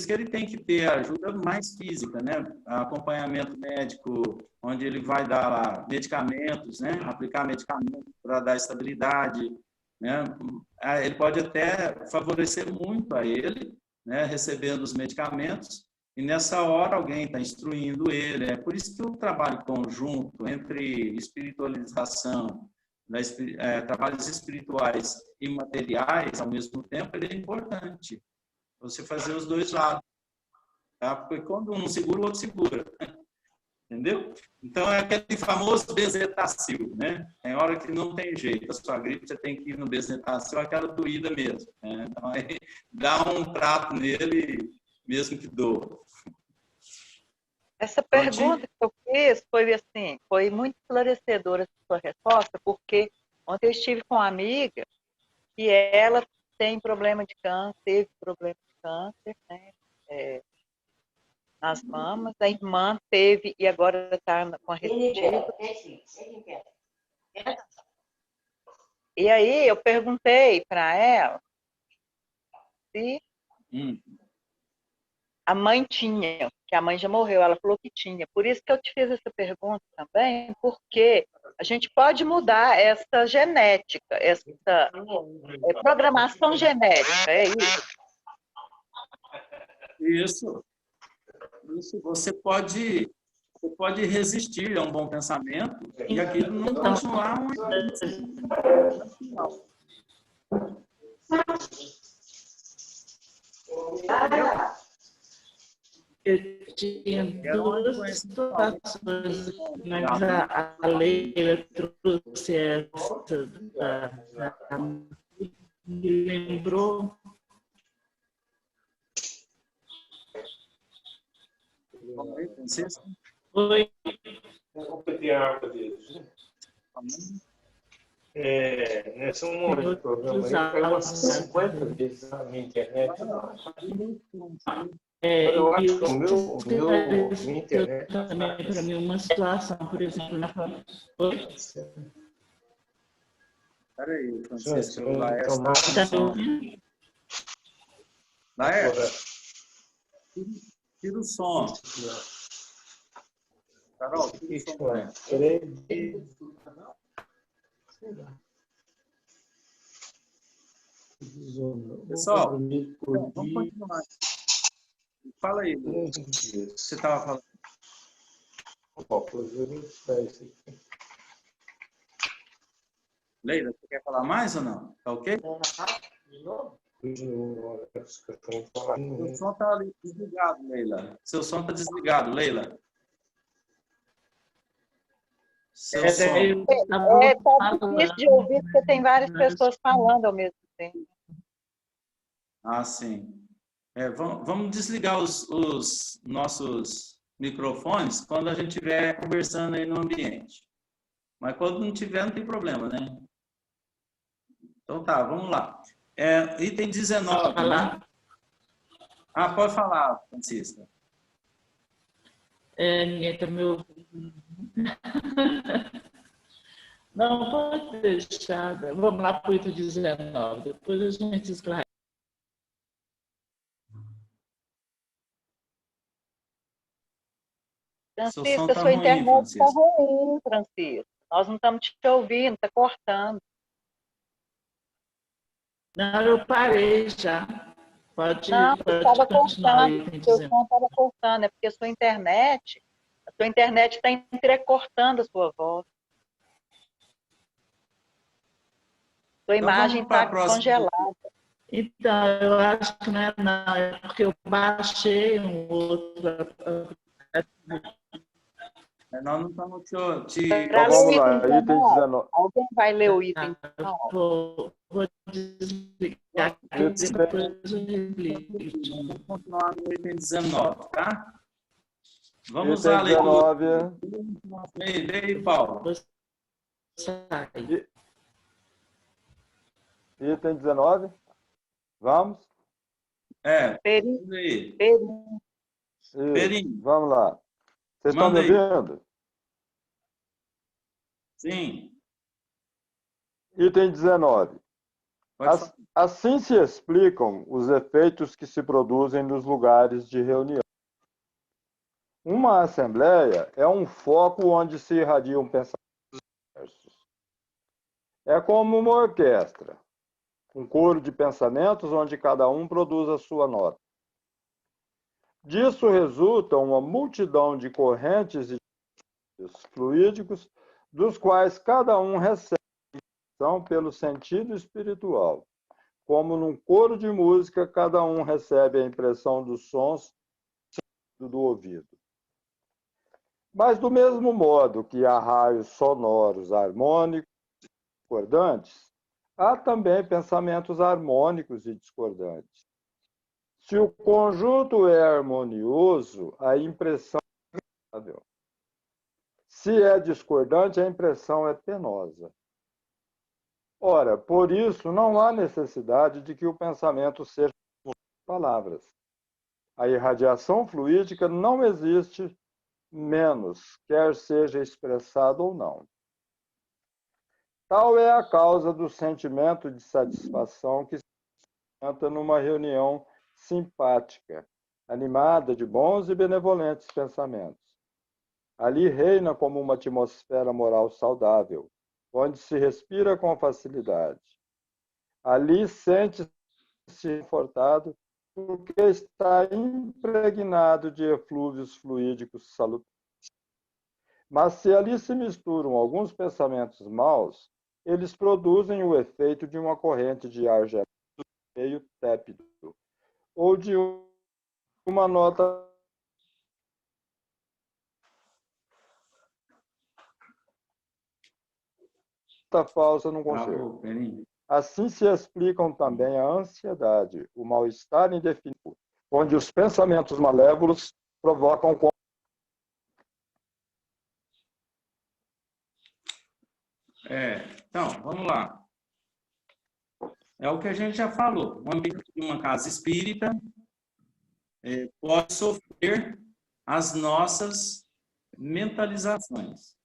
que ele tem que ter ajuda mais física, né? Acompanhamento médico, onde ele vai dar lá medicamentos, né? Aplicar medicamentos para dar estabilidade, né? Ele pode até favorecer muito a ele, né? Recebendo os medicamentos, e nessa hora alguém está instruindo ele. É por isso que o trabalho conjunto entre espiritualização, trabalhos espirituais e materiais, ao mesmo tempo, ele é importante. Você fazer os dois lados. Tá? Porque quando um segura, o outro segura. Entendeu? Então, é aquele famoso bezetacil, né? Tem hora que não tem jeito. A sua gripe, você tem que ir no bezetacil, aquela doída mesmo. Né? Então, aí dá um trato nele, mesmo que doa. Essa pergunta que eu fiz foi assim, foi muito esclarecedora a sua resposta, porque ontem eu estive com uma amiga e ela tem problema de câncer, teve problema de câncer, né? Nas mamas, a irmã teve e agora está com a recidiva. E aí eu perguntei para ela se a mãe tinha, que a mãe já morreu, ela falou que tinha. Por isso que eu te fiz essa pergunta também, porque a gente pode mudar essa genética, essa programação genética, é isso? Isso. Você pode resistir a um bom pensamento e aquilo não continuar um... Eu tinha duas situações, mas a Leila trouxe essa, me lembrou. Oi. Completei a água deles. Nesse momento do programa, eu caiu umas 50 vezes na minha internet. Eu acho que o meu minha internet... Também, para mim, uma situação, por exemplo, na família. Oi? Peraí, Francisco, o Está me ouvindo? Laércio, tira o som. Carol, tira o som. Pessoal, vamos continuar. Fala aí, o que você estava falando. Leila, você quer falar mais ou não? Tá ok? Seu som está desligado, Leila. Seu som está desligado, Leila. Seu som. Tá difícil de ouvir porque tem várias pessoas falando ao mesmo tempo. Ah, sim. Vamos desligar os nossos microfones quando a gente estiver conversando aí no ambiente. Mas quando não tiver, não tem problema, né? Então tá, vamos lá. Item 19, né? Ah, pode falar, Francisca. Ninguém está me ouvindo. Não, pode deixar. Vamos lá para o item 19. Depois a gente esclarece. Francisca, sua internet está ruim, Francisca. Nós não estamos te ouvindo, está cortando. Não, eu parei já. Pode estava continuar. Cortando, seu som estava cortando, é porque a sua internet está entrecortando a sua voz. Sua imagem está congelada. Então, eu acho que não é porque eu baixei um outro. Nós não estamos te... Então, vamos lá, item 19. Alguém vai ler o item 19? Vou desligar aqui, depois eu desligo. Vamos continuar no item 19, tá? Vamos item lá, 19. Leia, Paulo. Item 19. Vamos? Perim. Vamos lá. Vocês estão me ouvindo? Sim. Item 19. Assim se explicam os efeitos que se produzem nos lugares de reunião. Uma assembleia é um foco onde se irradiam pensamentos diversos. É como uma orquestra, um coro de pensamentos onde cada um produz a sua nota. Disso resulta uma multidão de correntes e fluídicos, dos quais cada um recebe impressão pelo sentido espiritual. Como num coro de música, cada um recebe a impressão dos sons do ouvido. Mas do mesmo modo que há raios sonoros harmônicos e discordantes, há também pensamentos harmônicos e discordantes. Se o conjunto é harmonioso, a impressão Se é discordante, a impressão é penosa. Ora, por isso, não há necessidade de que o pensamento seja palavras. A irradiação fluídica não existe menos, quer seja expressado ou não. Tal é a causa do sentimento de satisfação que se apresenta numa reunião simpática, animada de bons e benevolentes pensamentos. Ali reina como uma atmosfera moral saudável, onde se respira com facilidade. Ali sente-se confortado porque está impregnado de eflúvios fluídicos salutares. Mas se ali se misturam alguns pensamentos maus, eles produzem o efeito de uma corrente de ar gelado meio tépido, ou de uma nota falsa num concerto. Assim se explicam também a ansiedade, o mal-estar indefinido, onde os pensamentos malévolos provocam. Então, vamos lá. É o que a gente já falou. O ambiente de uma casa espírita pode sofrer as nossas mentalizações.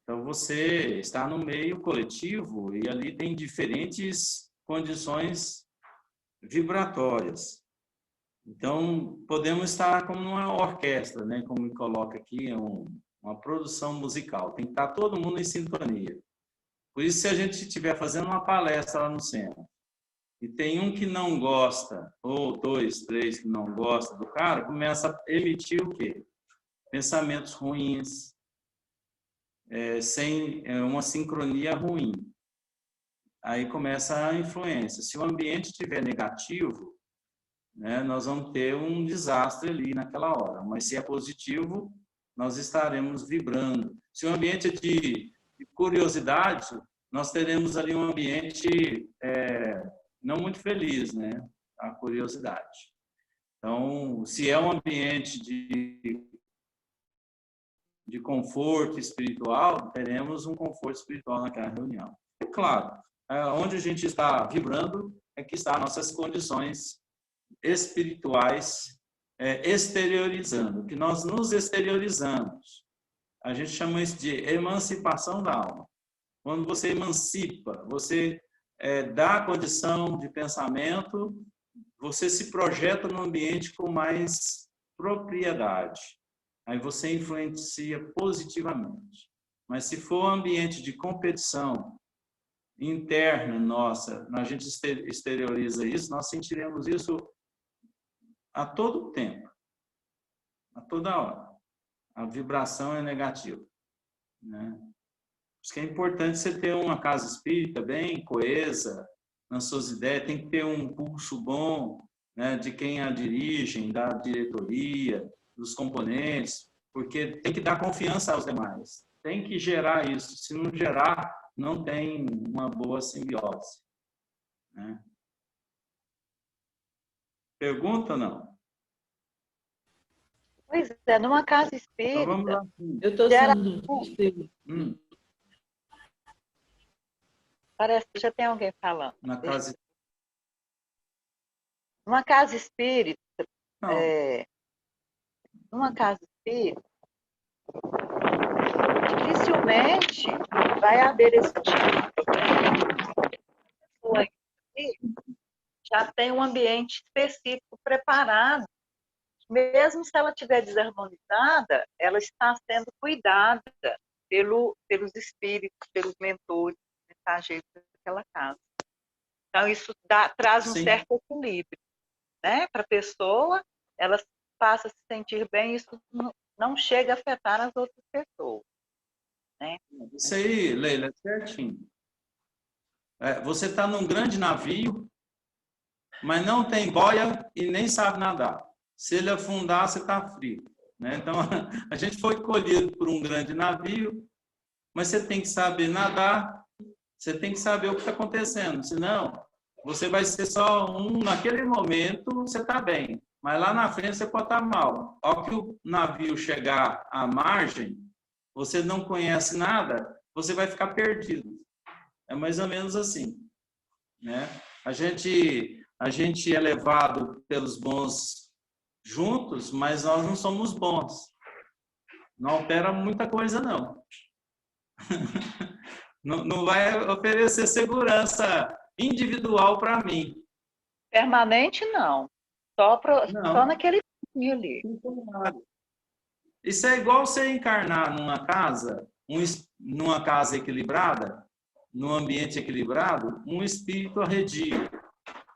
Então, você está no meio coletivo e ali tem diferentes condições vibratórias. Então, podemos estar como numa orquestra, né? Como me coloca aqui, uma produção musical. Tem que estar todo mundo em sintonia. Por isso, se a gente estiver fazendo uma palestra lá no centro e tem um que não gosta, ou 2, 3 que não gostam do cara, começa a emitir o quê? Pensamentos ruins, sem uma sincronia ruim. Aí começa a influência. Se o ambiente estiver negativo, né, nós vamos ter um desastre ali naquela hora. Mas se é positivo, nós estaremos vibrando. Se o ambiente é de curiosidade, nós teremos ali um ambiente não muito feliz, né? A curiosidade. Então, se é um ambiente de conforto espiritual, teremos um conforto espiritual naquela reunião. É claro, onde a gente está vibrando é que estão nossas condições espirituais exteriorizando, que nós nos exteriorizamos. A gente chama isso de emancipação da alma. Quando você emancipa, você dá condição de pensamento, você se projeta no ambiente com mais propriedade. Aí você influencia positivamente. Mas se for um ambiente de competição interna nossa, a gente exterioriza isso, nós sentiremos isso a todo tempo, a toda hora. A vibração é negativa, né? Por isso que é importante você ter uma casa espírita bem coesa nas suas ideias, tem que ter um pulso bom, né, de quem a dirigem, da diretoria, dos componentes, porque tem que dar confiança aos demais. Tem que gerar isso. Se não gerar, não tem uma boa simbiose, né? Pergunta ou não? Pois é, numa casa espírita... Então, vamos lá. Eu estou sendo... Parece que já tem alguém falando. Na casa... Numa casa espírita... Numa casa espírita, dificilmente vai haver esse tipo de problema. Já tem um ambiente específico preparado. Mesmo se ela estiver desarmonizada, ela está sendo cuidada pelos espíritos, pelos mentores, mensageiros daquela casa. Então, isso traz um certo equilíbrio, né? Para a pessoa, ela passa a se sentir bem, isso não chega a afetar as outras pessoas, né? Isso aí, Leila, é certinho. Você está num grande navio, mas não tem boia e nem sabe nadar. Se ele afundar, você está frio, né? Então, a gente foi colhido por um grande navio, mas você tem que saber nadar, você tem que saber o que está acontecendo, senão você vai ser só naquele momento você está bem, mas lá na frente você pode estar mal. Ao que o navio chegar à margem, você não conhece nada, você vai ficar perdido. É mais ou menos assim, né? A gente é levado pelos bons juntos, mas nós não somos bons. Não opera muita coisa, não. Não vai oferecer segurança individual para mim. Permanente, não. Só naquele dia ali. Isso é igual você encarnar numa casa equilibrada, num ambiente equilibrado, um espírito arredio.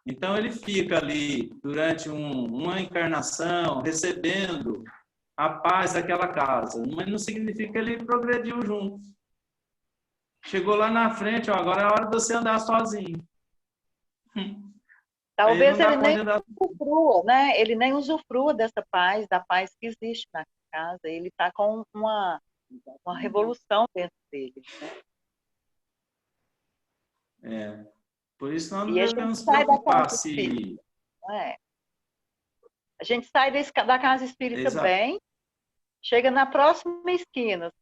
Então, ele fica ali durante uma encarnação, recebendo a paz daquela casa. Mas não significa que ele progrediu junto. Chegou lá na frente, ó, agora é a hora de você andar sozinho. Talvez ele nem usufrua, né? Ele nem usufrua dessa paz, da paz que existe na casa. Ele está com uma revolução dentro dele, né? Por isso nós não E devemos nos preocupar se... A gente sai da casa espírita Exato. bem, chega na próxima esquina,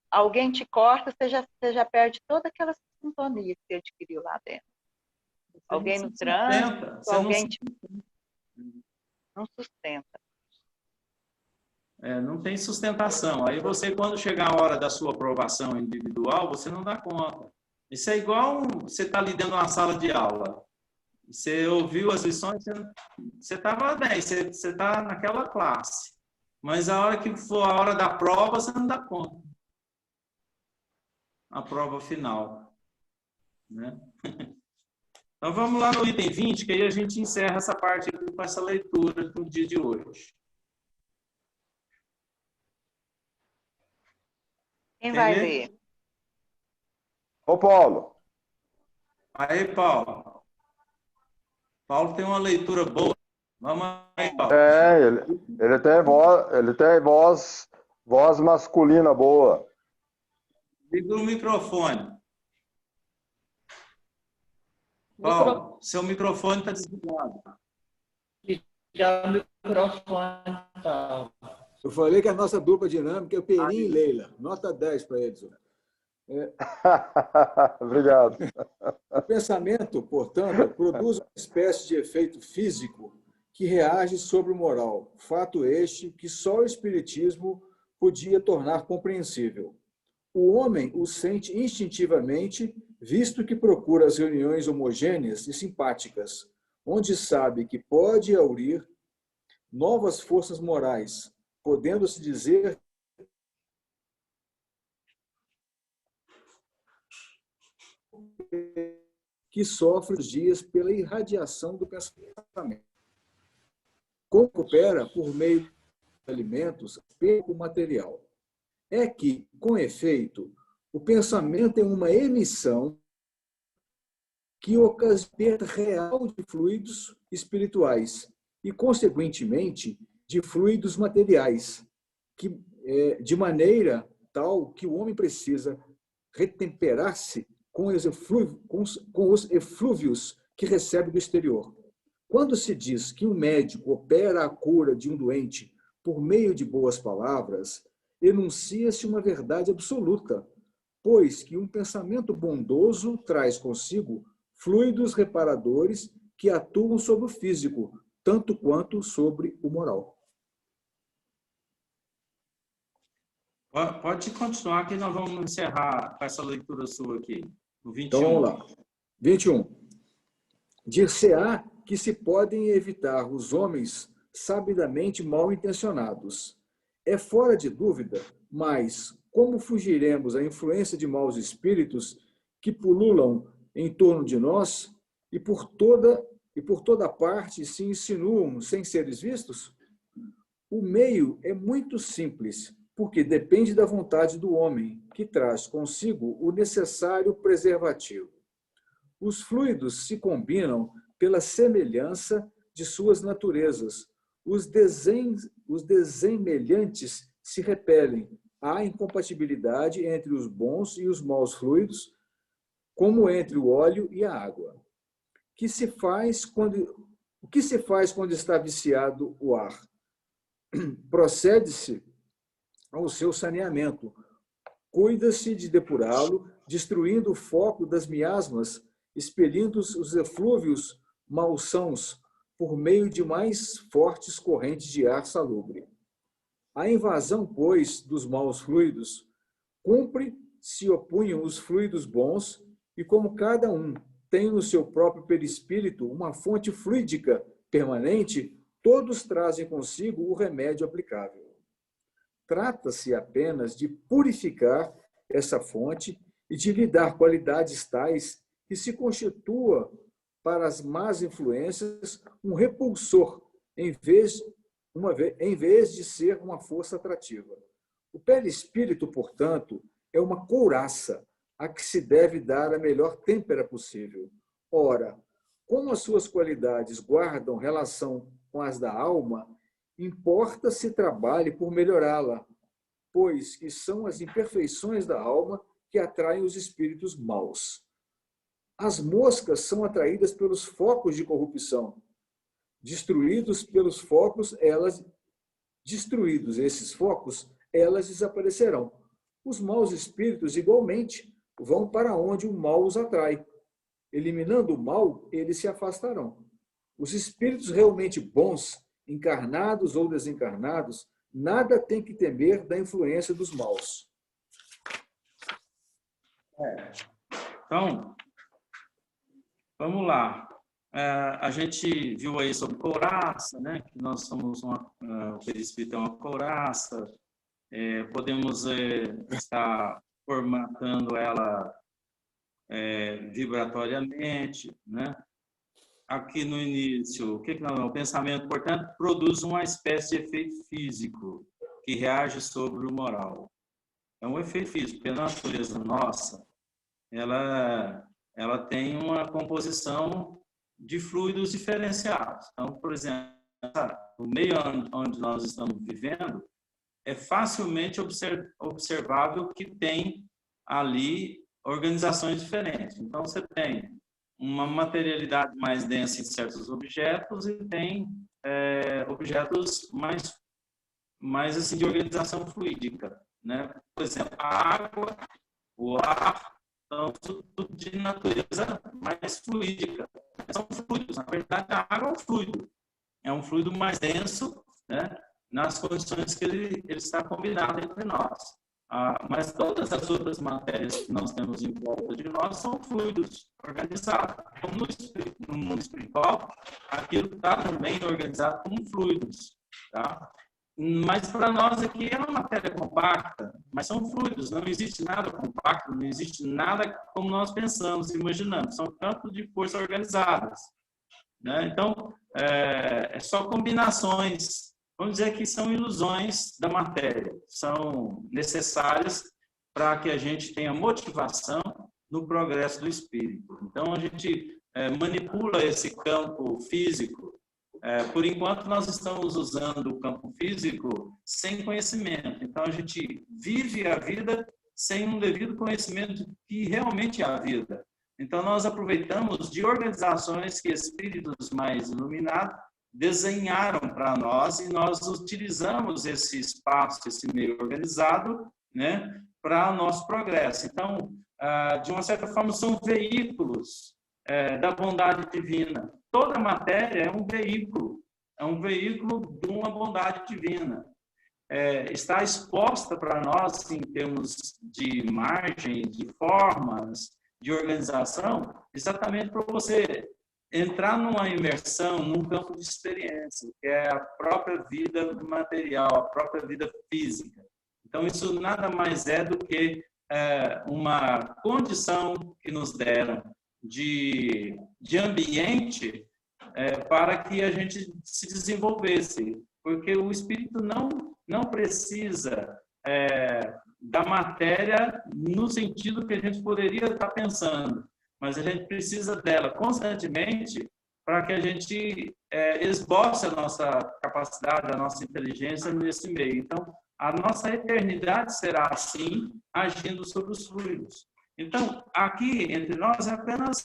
alguém te corta, você já perde toda aquela sintonia que você adquiriu lá dentro. Alguém no trânsito, alguém não sustenta. Não tem sustentação. Aí você, quando chegar a hora da sua aprovação individual, você não dá conta. Isso é igual você está ali dentro de uma sala de aula. Você ouviu as lições, você estava bem, você está naquela classe. Mas a hora que for a hora da prova, você não dá conta. A prova final, né? Então vamos lá no item 20, que aí a gente encerra essa parte aqui com essa leitura do dia de hoje. Quem vai ler? Ô, Paulo. Aí, Paulo. Paulo tem uma leitura boa. Vamos aí, Paulo. Ele tem voz masculina boa. Liga o microfone. Paulo, seu microfone está desligado. Ligar o microfone, Paulo. Eu falei que a nossa dupla dinâmica é o Perim e Leila. Nota 10 para eles. Obrigado. O pensamento, portanto, produz uma espécie de efeito físico que reage sobre o moral. Fato este que só o Espiritismo podia tornar compreensível. O homem o sente instintivamente, visto que procura as reuniões homogêneas e simpáticas, onde sabe que pode aurir novas forças morais, podendo-se dizer que sofre os dias pela irradiação do pensamento. Como opera por meio de alimentos pelo material. É que, com efeito, o pensamento é uma emissão que ocasiona real de fluidos espirituais e, consequentemente, de fluidos materiais, de maneira tal que o homem precisa retemperar-se com os eflúvios que recebe do exterior. Quando se diz que um médico opera a cura de um doente por meio de boas palavras, enuncia-se uma verdade absoluta, pois que um pensamento bondoso traz consigo fluidos reparadores que atuam sobre o físico, tanto quanto sobre o moral. Pode continuar que nós vamos encerrar com essa leitura sua aqui, no 21. Então vamos lá. 21. Dir-se-á que se podem evitar os homens sabidamente mal intencionados. É fora de dúvida, mas como fugiremos à influência de maus espíritos que pululam em torno de nós e por toda parte se insinuam sem seres vistos? O meio é muito simples, porque depende da vontade do homem, que traz consigo o necessário preservativo. Os fluidos se combinam pela semelhança de suas naturezas. Os desemelhantes se repelem. Há incompatibilidade entre os bons e os maus fluidos, como entre o óleo e a água. Que se faz quando O que se faz quando está viciado o ar? Procede-se ao seu saneamento. Cuida-se de depurá-lo, destruindo o foco das miasmas, expelindo os eflúvios malsãos por meio de mais fortes correntes de ar salubre. A invasão, pois, dos maus fluidos cumpre se opunham os fluidos bons, e como cada um tem no seu próprio perispírito uma fonte fluídica permanente, todos trazem consigo o remédio aplicável. Trata-se apenas de purificar essa fonte e de lhe dar qualidades tais que se constitua para as más influências um repulsor, em vez de ser uma força atrativa. O perispírito, portanto, é uma couraça a que se deve dar a melhor têmpera possível. Ora, como as suas qualidades guardam relação com as da alma, importa se trabalhe por melhorá-la, pois que são as imperfeições da alma que atraem os espíritos maus. As moscas são atraídas pelos focos de corrupção. Destruídos esses focos, elas desaparecerão. Os maus espíritos, igualmente, vão para onde o mal os atrai. Eliminando o mal, eles se afastarão. Os espíritos realmente bons, encarnados ou desencarnados, nada têm que temer da influência dos maus. Então, vamos lá. A gente viu aí sobre couraça, né? Que nós somos o perispírito é uma couraça. Podemos estar formatando ela vibratoriamente, né? Aqui no início, o pensamento, portanto, produz uma espécie de efeito físico que reage sobre o moral. É um efeito físico, porque a natureza nossa, ela tem uma composição de fluidos diferenciados. Então, por exemplo, no meio onde nós estamos vivendo, é facilmente observável que tem ali organizações diferentes. Então, você tem uma materialidade mais densa em certos objetos e tem objetos mais assim, de organização fluídica, né? Por exemplo, a água, o ar, então, tudo de natureza mais fluídica. São fluidos. Na verdade, a água é um fluido. É um fluido mais denso, né? Nas condições que ele está combinado entre nós. Mas todas as outras matérias que nós temos em volta de nós são fluidos organizados. Como no mundo espiritual, aquilo está também organizado como fluidos. Tá? Mas para nós aqui é uma matéria compacta, mas são fluidos, não existe nada compacto, não existe nada como nós pensamos, imaginamos. São campos de força organizadas. Né? Então, é só combinações. Vamos dizer que são ilusões da matéria, são necessárias para que a gente tenha motivação no progresso do espírito. Então, a gente manipula esse campo físico. Por enquanto, nós estamos usando o campo físico sem conhecimento. Então, a gente vive a vida sem um devido conhecimento de que realmente é a vida. Então, nós aproveitamos de organizações que espíritos mais iluminados desenharam para nós e nós utilizamos esse espaço, esse meio organizado, né, para o nosso progresso. Então, de uma certa forma, são veículos da bondade divina. Toda matéria é um veículo de uma bondade divina. Está exposta para nós em termos de margem, de formas, de organização, exatamente para você entrar numa imersão, num campo de experiência, que é a própria vida material, a própria vida física. Então, isso nada mais é do que uma condição que nos deram de ambiente para que a gente se desenvolvesse, porque o espírito não precisa da matéria no sentido que a gente poderia estar pensando, mas a gente precisa dela constantemente para que a gente esboce a nossa capacidade, a nossa inteligência nesse meio. Então, a nossa eternidade será assim, agindo sobre os fluidos. Então, aqui entre nós é apenas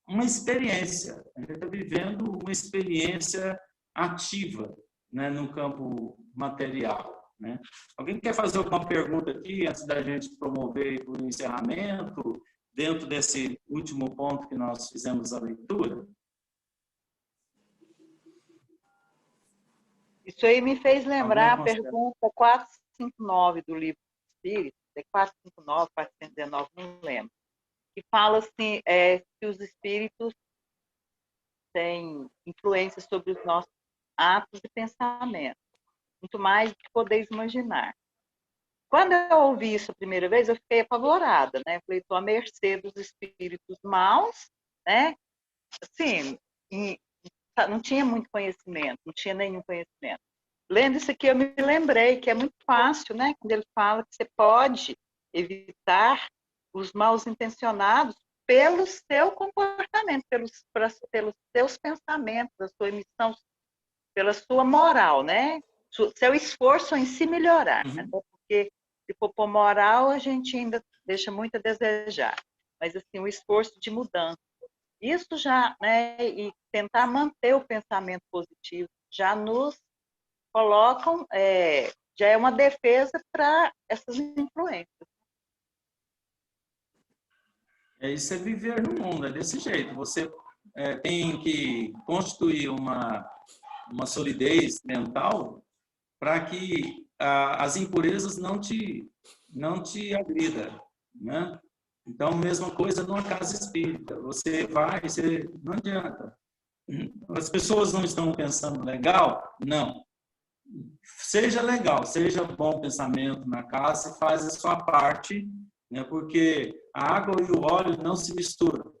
uma experiência. A gente está vivendo uma experiência ativa, né, no campo material. Né? Alguém quer fazer alguma pergunta aqui antes da gente promover o encerramento, dentro desse último ponto que nós fizemos a leitura? Isso aí me fez lembrar a pergunta 459 do Livro dos Espíritos, 459, 419, não lembro, que fala assim, se os espíritos têm influência sobre os nossos atos e pensamentos, muito mais do que podeis imaginar. Quando eu ouvi isso a primeira vez, eu fiquei apavorada, né? Eu falei, estou à mercê dos espíritos maus, né? Assim, não tinha muito conhecimento, não tinha nenhum conhecimento. Lendo isso aqui, eu me lembrei que é muito fácil, né? Quando ele fala que você pode evitar os mal intencionados pelo seu comportamento, pelos seus pensamentos, a sua emissão, pela sua moral, né? Seu esforço em se melhorar. Né? Porque se for por moral, a gente ainda deixa muito a desejar. Mas, assim, o esforço de mudança. Isso já, né? E tentar manter o pensamento positivo já nos colocam, já é uma defesa para essas influências. Isso é viver no mundo, é desse jeito. Você tem que constituir uma solidez mental para que as impurezas não te agridam, né? Então, mesma coisa numa casa espírita. Você não adianta. As pessoas não estão pensando legal? Não. Seja legal, seja bom pensamento na casa e faz a sua parte, né? Porque a água e o óleo não se misturam,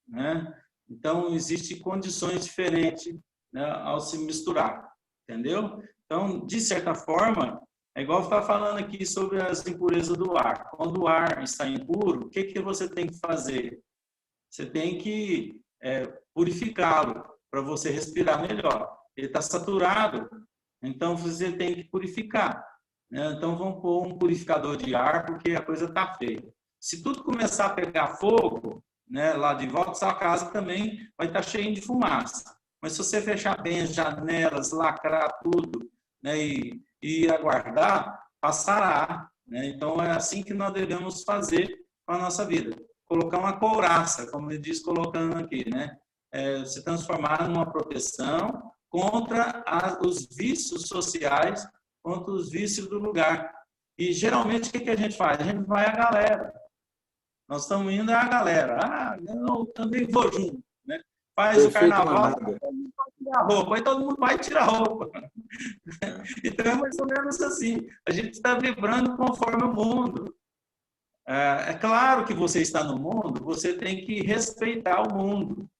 né? Então, existem condições diferentes, né, ao se misturar, entendeu? Então, de certa forma, é igual estar falando aqui sobre as impurezas do ar. Quando o ar está impuro, o que você tem que fazer? Você tem que purificá-lo para você respirar melhor. Ele está saturado, então você tem que purificar. Né? Então, vamos pôr um purificador de ar, porque a coisa está feia. Se tudo começar a pegar fogo, né, lá de volta, sua casa também vai estar cheia de fumaça. Mas se você fechar bem as janelas, lacrar tudo, né, e aguardar, passará. Né? Então, é assim que nós devemos fazer com a nossa vida. Colocar uma couraça, como ele diz, colocando aqui, né? Se transformar numa proteção contra os vícios sociais, contra os vícios do lugar. E, geralmente, o que a gente faz? A gente vai à galera. Nós estamos indo à galera. Eu também vou junto. Né? Faz o carnaval, todo mundo vai tirar roupa. Aí todo mundo vai tirar roupa. Então, é mais ou menos assim. A gente está vibrando conforme o mundo. É claro que você está no mundo, você tem que respeitar o mundo,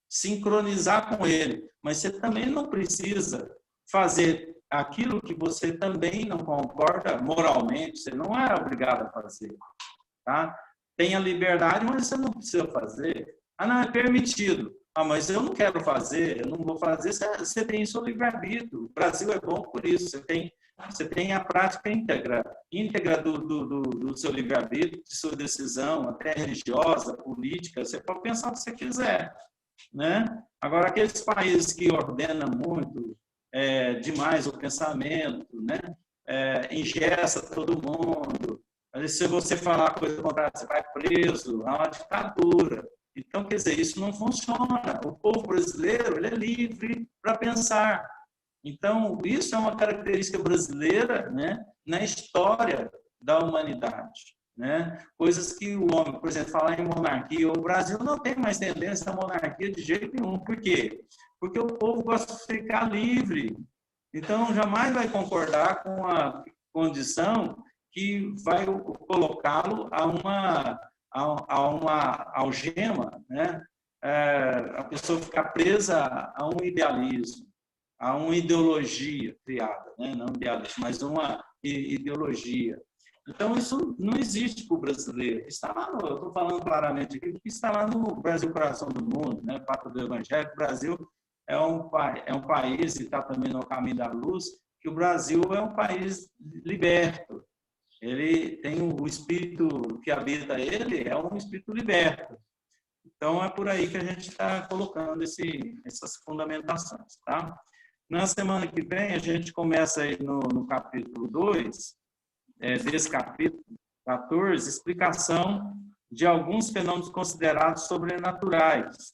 sincronizar com ele. Mas você também não precisa fazer aquilo que você também não concorda moralmente. Você não é obrigado a fazer. Tá? Tem a liberdade, mas você não precisa fazer. Não, é permitido. Mas eu não quero fazer, eu não vou fazer. Você tem seu livre-arbítrio. O Brasil é bom por isso. Você tem a prática íntegra do seu livre-arbítrio, de sua decisão, até religiosa, política. Você pode pensar o que você quiser. Né? Agora, aqueles países que ordenam muito demais o pensamento, né? Engessa todo mundo. Se você falar coisa contrária, você vai preso, é uma ditadura. Então, quer dizer, isso não funciona. O povo brasileiro ele é livre para pensar. Então, isso é uma característica brasileira, né, na história da humanidade. Né? Coisas que o homem, por exemplo, falar em monarquia, o Brasil não tem mais tendência à monarquia de jeito nenhum. Por quê? Porque o povo gosta de ficar livre. Então, jamais vai concordar com a condição que vai colocá-lo a uma algema, né? A pessoa ficar presa a um idealismo, a uma ideologia criada, né? Não idealismo, mas uma ideologia. Então, isso não existe para o brasileiro. Está lá eu estou falando claramente aqui, porque está lá no Brasil, coração do mundo, né? Pátria do Evangelho. O Brasil é um país, e está também no caminho da luz, que o Brasil é um país liberto. Ele tem o espírito que habita ele, é um espírito liberto. Então, é por aí que a gente está colocando essas fundamentações, tá? Na semana que vem, a gente começa aí no capítulo 2, desse capítulo 14, explicação de alguns fenômenos considerados sobrenaturais.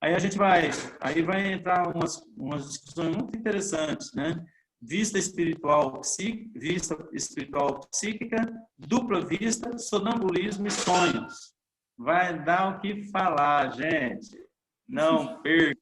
Aí vai entrar umas discussões muito interessantes, né? Vista espiritual psíquica, dupla vista, sonambulismo e sonhos. Vai dar o que falar, gente. Não perca.